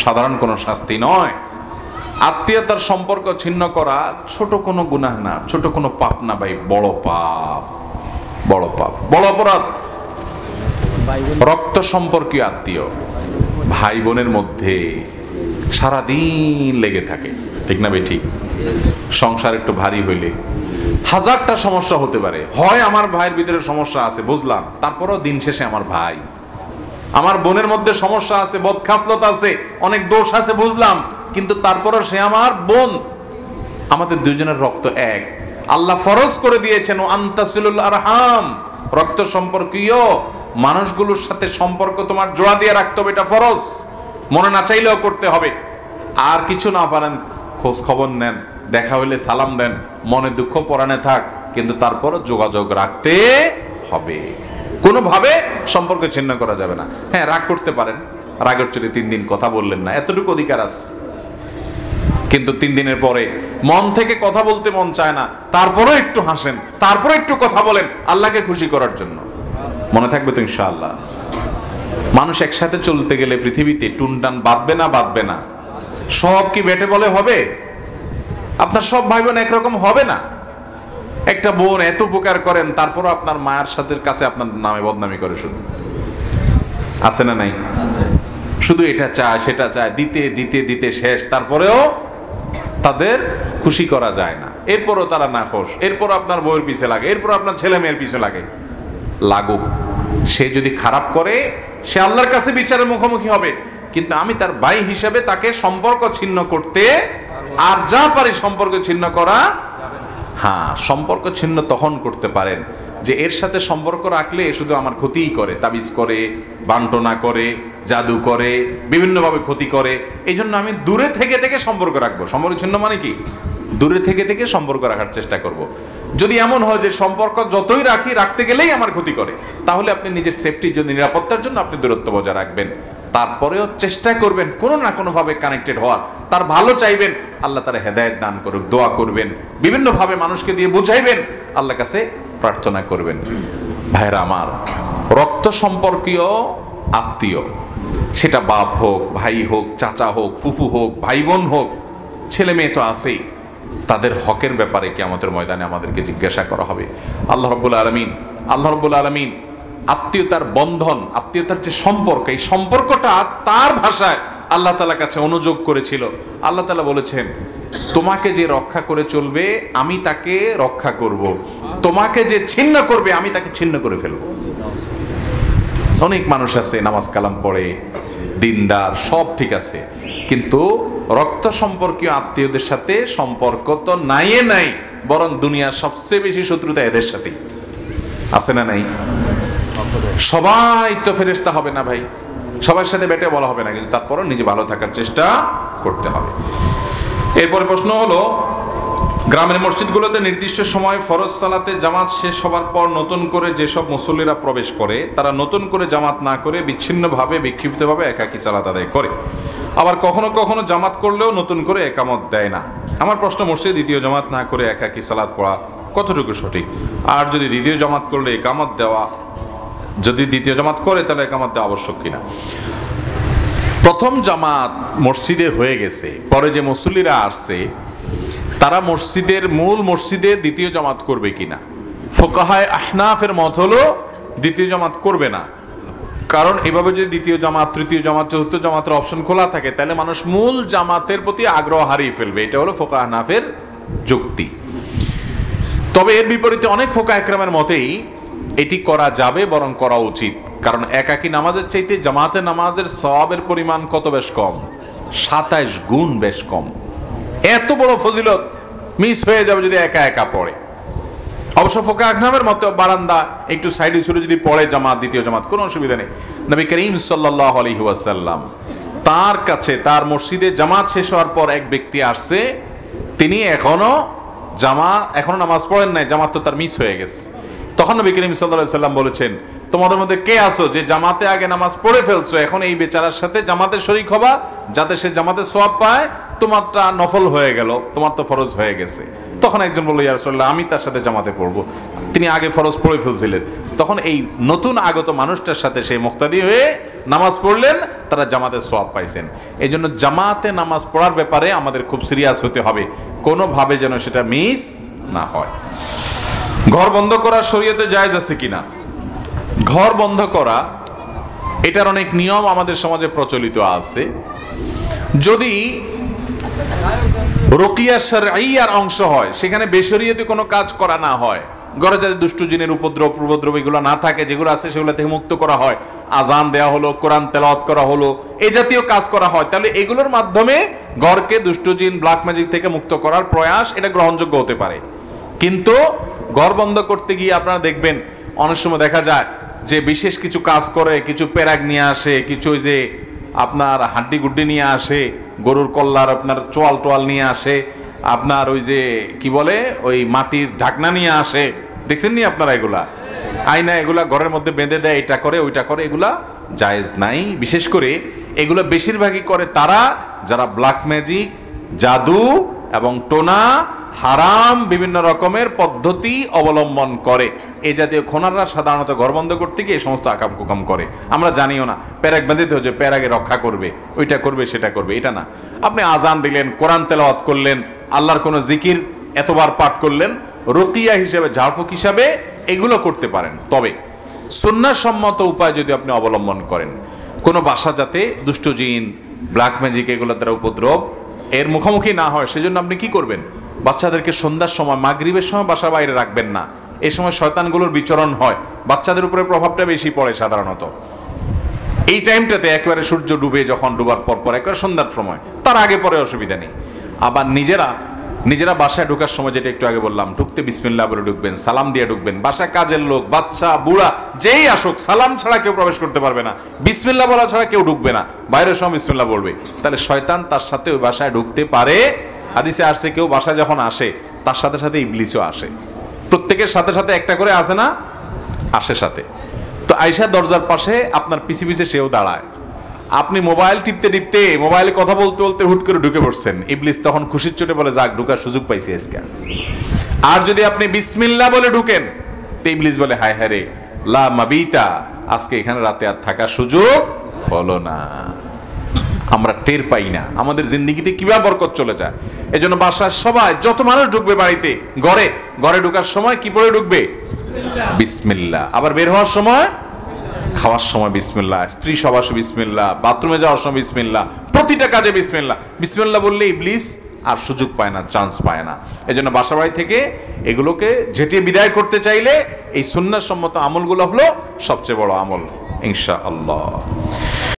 সাধারণ কোনো শাস্তি নয়। আত্মীয়তার সম্পর্ক ছিন্ন করা ছোট কোনো গুনাহ না, ছোট কোনো পাপ না ভাই, বড় পাপ, বড় পাপ, বড় অপরাধ। রক্ত সম্পর্কীয় আত্মীয়, ভাই বোনের মধ্যে সারাদিন লেগে থাকে, ঠিক না ভাই? ঠিক। সংসার একটু ভারী হইলে 1000টা সমস্যা হতে পারে। হয় আমার ভাইয়ের ভিতরে সমস্যা আছে, বুঝলাম, তারপরও দিন শেষে আমার ভাই। আমার বোনের মধ্যে সমস্যা আছে, বদখাসলত আছে, অনেক দোষ আছে, বুঝলাম, কিন্তু তারপরও সে আমার বোন। আমাদের দুইজনের রক্ত এক। আল্লাহ ফরজ করে দিয়েছেন আনতাসিলুল আরহাম, রক্ত সম্পর্কীয় মানুষগুলোর সাথে সম্পর্ক তোমার জোড়া দিয়ে রাখতে হবে, এটা ফরজ। মনে না চাইলেও করতে হবে। আর কিছু না পারেন, খোঁজ খবর নেন, দেখা হইলে সালাম দেন, মনে দুঃখ পরাণে থাক, কিন্তু তারপরও যোগাযোগ রাখতে হবে। কোনোভাবে সম্পর্ক ছিন্ন করা যাবে না। হ্যাঁ, রাগ করতে পারেন, রাগের চোটে 3 দিন কথা বললেন না, এতটুকু অধিকার আছে। কিন্তু 3 দিনের পরে মন থেকে কথা বলতে মন চায় না, তারপরও একটু হাসেন, তারপরে একটু কথা বলেন, আল্লাহকে খুশি করার জন্য। মনে থাকবে তো ইনশাআল্লাহ? মানুষ একসাথে চলতে গেলে পৃথিবীতে টুনটান বাঁধবে না? বাঁধবে না? সব কি বেটে বলে হবে? আপনার সব ভাই বোন একরকম হবে না। একটা বোন এত উপকার করেন, তারপরও আপনার মায়ের সাথে কাছে আপনার নামে বদনামি করে, শুধু আছে না নাই? শুধু এটা চায়, সেটা চায়, দিতে দিতে দিতে শেষ, তারপরেও তাদের খুশি করা যায় না। এরপরও তারা না খুশ, এরপর আপনার বউয়ের পিছে লাগে, এরপর আপনার ছেলে মেয়ের পিছে লাগে। লাগুক, সে যদি খারাপ করে সে আল্লাহর কাছে বিচারের মুখোমুখি হবে, কিন্তু আমি তার ভাই হিসেবে তাকে সম্পর্ক ছিন্ন করতে আর যা পারি সম্পর্ক ছিন্ন করা। হ্যাঁ, সম্পর্ক ছিন্ন তখন করতে পারেন যে এর সাথে সম্পর্ক রাখলে শুধু আমার ক্ষতিই করে, তাবিজ করে, বান্টনা করে, জাদু করে, বিভিন্নভাবে ক্ষতি করে। এই জন্য আমি দূরে থেকে থেকে সম্পর্ক রাখবো। সম্পর্ক ছিন্ন মানে কি? দূরে থেকে থেকে সম্পর্ক রাখার চেষ্টা করব। যদি এমন হয় যে সম্পর্ক যতই রাখি, রাখতে গেলেই আমার ক্ষতি করে, তাহলে আপনি নিজের সেফটির জন্য, নিরাপত্তার জন্য আপনি দূরত্ব বজায় রাখবেন। তারপরেও চেষ্টা করবেন কোনো না কোনোভাবে কানেক্টেড হওয়ার, তার ভালো চাইবেন, আল্লাহ তার হেদায়েত দান করুক, দোয়া করবেন, বিভিন্নভাবে মানুষকে দিয়ে বুঝাইবেন, আল্লাহর কাছে প্রার্থনা করবেন। ভাইরা আমার, রক্ত সম্পর্কীয় আত্মীয়, সেটা বাপ হোক, ভাই হোক, চাচা হোক, ফুফু হোক, ভাই বোন হোক, ছেলে মেয়ে তো আছেই, তাদের হকের ব্যাপারে কিয়ামতের ময়দানে আমাদেরকে জিজ্ঞাসা করা হবে। আল্লাহ রাব্বুল আলামিন আত্মীয়তার বন্ধন, আত্মীয়তার যে সম্পর্ক, এই সম্পর্কটা তার ভাষায় আল্লাহ তাআলার কাছে অনুযোগ করেছিল। আল্লাহ তাআলা বলেছেন, তোমাকে যে রক্ষা করে চলবে আমি তাকে রক্ষা করব, তোমাকে যে ছিন্ন করবে আমি তাকে ছিন্ন করে ফেলব। অনেক মানুষ আছে নামাজ কালাম পড়ে, দিনদার, সব ঠিক আছে, কিন্তু রক্ত সম্পর্কীয় আত্মীয়দের সাথে সম্পর্ক তো নাই, বরং দুনিয়ার সবচেয়ে বেশি শত্রুতা এদের সাথে আছে না নাই? সবাই তো ফেরেশতা হবে না ভাই, সবার সাথে বেটে বলা হবে না, কিন্তু তারপরও নিজে ভালো থাকার চেষ্টা করতে হবে। এরপরে প্রশ্ন হলো, গ্রামের মসজিদগুলোতে নির্দিষ্ট সময় ফরজ সালাতে জামাত শেষ হবার পর নতুন করে যেসব মুসল্লিরা প্রবেশ করে, তারা নতুন করে জামাত না করে বিচ্ছিন্নভাবে, বিক্ষিপ্তভাবে একাকী সালাত আদায় করে। আবার কখনো কখনো জামাত করলেও নতুন করে একামত দেয় না। আমার প্রশ্ন, মসজিদে দ্বিতীয় জামাত না করে একাকী সালাত পড়া কতটুকু সঠিক? আর যদি দ্বিতীয় জামাত করলে একামত দেওয়া, যদি দ্বিতীয় জামাত করে তাহলে একামত দেওয়া আবশ্যক কিনা? প্রথম জামাত মসজিদে হয়ে গেছে, পরে যে মুসল্লিরা আসছে তারা মূল মসজিদে দ্বিতীয় জামাত করবে কিনা? ফুকাহায়ে আহনাফের মত হলো দ্বিতীয় জামাত করবে না, কারণ এভাবে যদি দ্বিতীয় জামাত, তৃতীয় জামাত, চতুর্থ জামাতের অপশন খোলা থাকে তাহলে মানুষ মূল জামাতের প্রতি আগ্রহ হারিয়ে ফেলবে। এটা হলো ফুকাহায়ে আহনাফের যুক্তি। তবে এর বিপরীতে অনেক ফুকাহায়ে ইকরামের মতেই এটি করা যাবে, বরং করা উচিত, কারণ একাকী নামাজের চাইতে জামাতের নামাজের সওয়াবের পরিমাণ কত বেশ কম, 27 গুণ বেশ কম। এত বড় ফজিলত মিস হয়ে যাবে যদি একা একা পড়ে। অবশ্য ফুকাহায়ে ইকরামের মতে বারান্দা একটু সাইডে সরে যদি পড়ে জামাত, দ্বিতীয় জামাত, কোনো অসুবিধা নেই। নবী করিম সাল্লাল্লাহু আলাইহি ওয়াসাল্লাম তার কাছে, তার মসজিদে জামাত শেষ হওয়ার পর এক ব্যক্তি আসছে, তিনি এখনো নামাজ পড়েন নাই, জামাত তো তার মিস হয়ে গেছে। তখন নবী করিম সাল্লাল্লাহু আলাইহি ওয়াসাল্লাম বলেছেন, তোমাদের মধ্যে কে আছো যে জামাতে আগে নামাজ পড়ে ফেলছো, এখন এই বেচারার সাথে জামাতে শরীক হবা যাতে সে জামাতে সওয়াব পায়, তোমারটা নফল হয়ে গেল, তোমার তো ফরজ হয়ে গেছে। তখন একজন বলল, ইয়া রাসূলুল্লাহ, আমি তার সাথে জামাতে পড়বো। তিনি আগে ফরজ পড়ে ফেলছিলেন, তখন এই নতুন আগত মানুষটার সাথে সেই মুক্তাদি হয়ে নামাজ পড়লেন, তারা জামাতে সওয়াব পাইছেন। এই জন্য জামাতে নামাজ পড়ার ব্যাপারে আমাদের খুব সিরিয়াস হতে হবে, কোনোভাবে যেন সেটা মিস না হয়। ঘর বন্ধ করা শরীয়তে জায়েজ আছে কিনা? ঘর বন্ধ করা, এটার অনেক নিয়ম আমাদের সমাজে প্রচলিত আছে। যদি রুকিয়া শারঈয়ার অংশ হয়, সেখানে বেশরিয়তে কোনো কাজ করা না হয়, ঘরে যাতে দুষ্ট জিনের উপদ্রব এগুলো না থাকে, যেগুলো আছে সেগুলো থেকে মুক্ত করা হয়, আজান দেওয়া হলো, কোরআন তেলাওয়াত করা হলো, এই জাতীয় কাজ করা হয়, তাহলে এগুলোর মাধ্যমে ঘরকে দুষ্ট জিন, ব্ল্যাক ম্যাজিক থেকে মুক্ত করার প্রয়াস, এটা গ্রহণযোগ্য হতে পারে। কিন্তু ঘর বন্ধ করতে গিয়ে আপনারা দেখবেন অনেক সময় দেখা যায় যে বিশেষ কিছু কাজ করে, কিছু পেরাগ নিয়ে আসে, কিছু ওই যে আপনার হাড্ডি গুড্ডি নিয়ে আসে, গরুর কল্লার আপনার টোয়াল নিয়ে আসে, আপনার ওই যে কি বলে ওই মাটির ঢাকনা নিয়ে আসে, দেখছেন নি আপনারা? এগুলা আয়না, এগুলা ঘরের মধ্যে বেঁধে দেয়, এটা করে ওইটা করে, এগুলা জায়েজ নাই। বিশেষ করে এগুলো বেশিরভাগই করে তারা যারা ব্ল্যাক ম্যাজিক, জাদু এবং টোনা, হারাম বিভিন্ন রকমের পদ্ধতি অবলম্বন করে। এই জাতীয় খোনাররা সাধারণত ঘর বন্ধ করতে গিয়ে এই সমস্ত আকাম কুকাম করে, আমরা জানিও না। প্যারাগ বেঁধেতে হচ্ছে প্যারাগে রক্ষা করবে, ওইটা করবে সেটা করবে, এটা না। আপনি আজান দিলেন, কোরআন তেলাওয়াত করলেন, আল্লাহর কোনো জিকির এতবার পাঠ করলেন, রুকিয়া হিসেবে, ঝাড়ফুঁক হিসাবে এগুলো করতে পারেন। তবে সুন্নাহসম্মত উপায় যদি আপনি অবলম্বন করেন, কোনো বাসা যাতে দুষ্ট জিন, ব্ল্যাক ম্যাজিক এগুলোর দ্বারা উপদ্রব এর মুখোমুখি না হয়, সেজন্য আপনি কি করবেন? বাচ্চাদেরকে সন্ধ্যার সময়, মাগরিবের সময় বাসার বাইরে রাখবেন না। এই সময় শয়তানগুলোর বিচরণ হয়, বাচ্চাদের উপরে প্রভাবটা বেশি পড়ে সাধারণত। এই টাইমটাতে একেবারে সূর্য ডুবে, যখন ডুবার পর একেবারে সন্ধ্যার সময়, তার আগে পরে অসুবিধা নেই। আবার নিজেরা বাসায় ঢোকার সময়, যেটা একটু আগে বললাম, ঢুকতে বিসমিল্লাহ বলে ঢুকবেন, সালাম দিয়ে ঢুকবেন। বাসায় কাজের লোক, বাচ্চা, বুড়া যেই আসুক, সালাম ছাড়া কেউ প্রবেশ করতে পারবে না, বিসমিল্লাহ বলা ছাড়া কেউ ঢুকবে না। বাইরের সময় বিসমিল্লাহ বলবে, তাহলে শয়তান তার সাথে ওই বাসায় ঢুকতে পারে। হাদিসে আসছে, কেউ বাসায় যখন আসে তার সাথে সাথে ইবলিসও আসে। প্রত্যেকের সাথে সাথে একটা করে আসে না, আসে সাথে। তো আয়েশা দরজার পাশে আপনার পিছে পিছে সেও দাঁড়ায়। আপনি মোবাইল টিপতে মোবাইলে কথা বলতে হুট করে ঢুকে পড়ছেন, ইবলিস তখন খুশির চোটে বলে, যাক, ঢুকার সুযোগ পাইছি আজকে। আর যদি আপনি বিসমিল্লাহ বলে ঢুকেন, তো ইবলিস বলে, হায় হায় রে, লা মাবিতা, আজকে এখানে রাতে আর থাকার সুযোগ হলো না। আমরা টের পাই না আমাদের জিন্দেগিতে কিভাবে বরকত চলে যায়। এজন্য বাসার সবাই যত মানুষ ঢুকবে বাড়িতে, ঘরে ঘরে ঢোকার সময় কি পড়ে ঢুকবে? বিসমিল্লাহ। আবার বের হওয়ার সময়, খাওয়ার সময় বিসমিল্লাহ, স্ত্রী সবাসে বিসমিল্লাহ, বাথরুমে যাওয়ার সময় বিসমিল্লাহ, প্রতিটা কাজে বিসমিল্লাহ। বিসমিল্লাহ বললে ইবলিস আর সুযোগ পায় না, চান্স পায় না। এজন্য বাসা বাড়ি থেকে এগুলোকে ঝেঁটিয়ে বিদায় করতে চাইলে এই সুন্নাহসম্মত আমলগুলো হলো সবচেয়ে বড় আমল ইনশাআল্লাহ।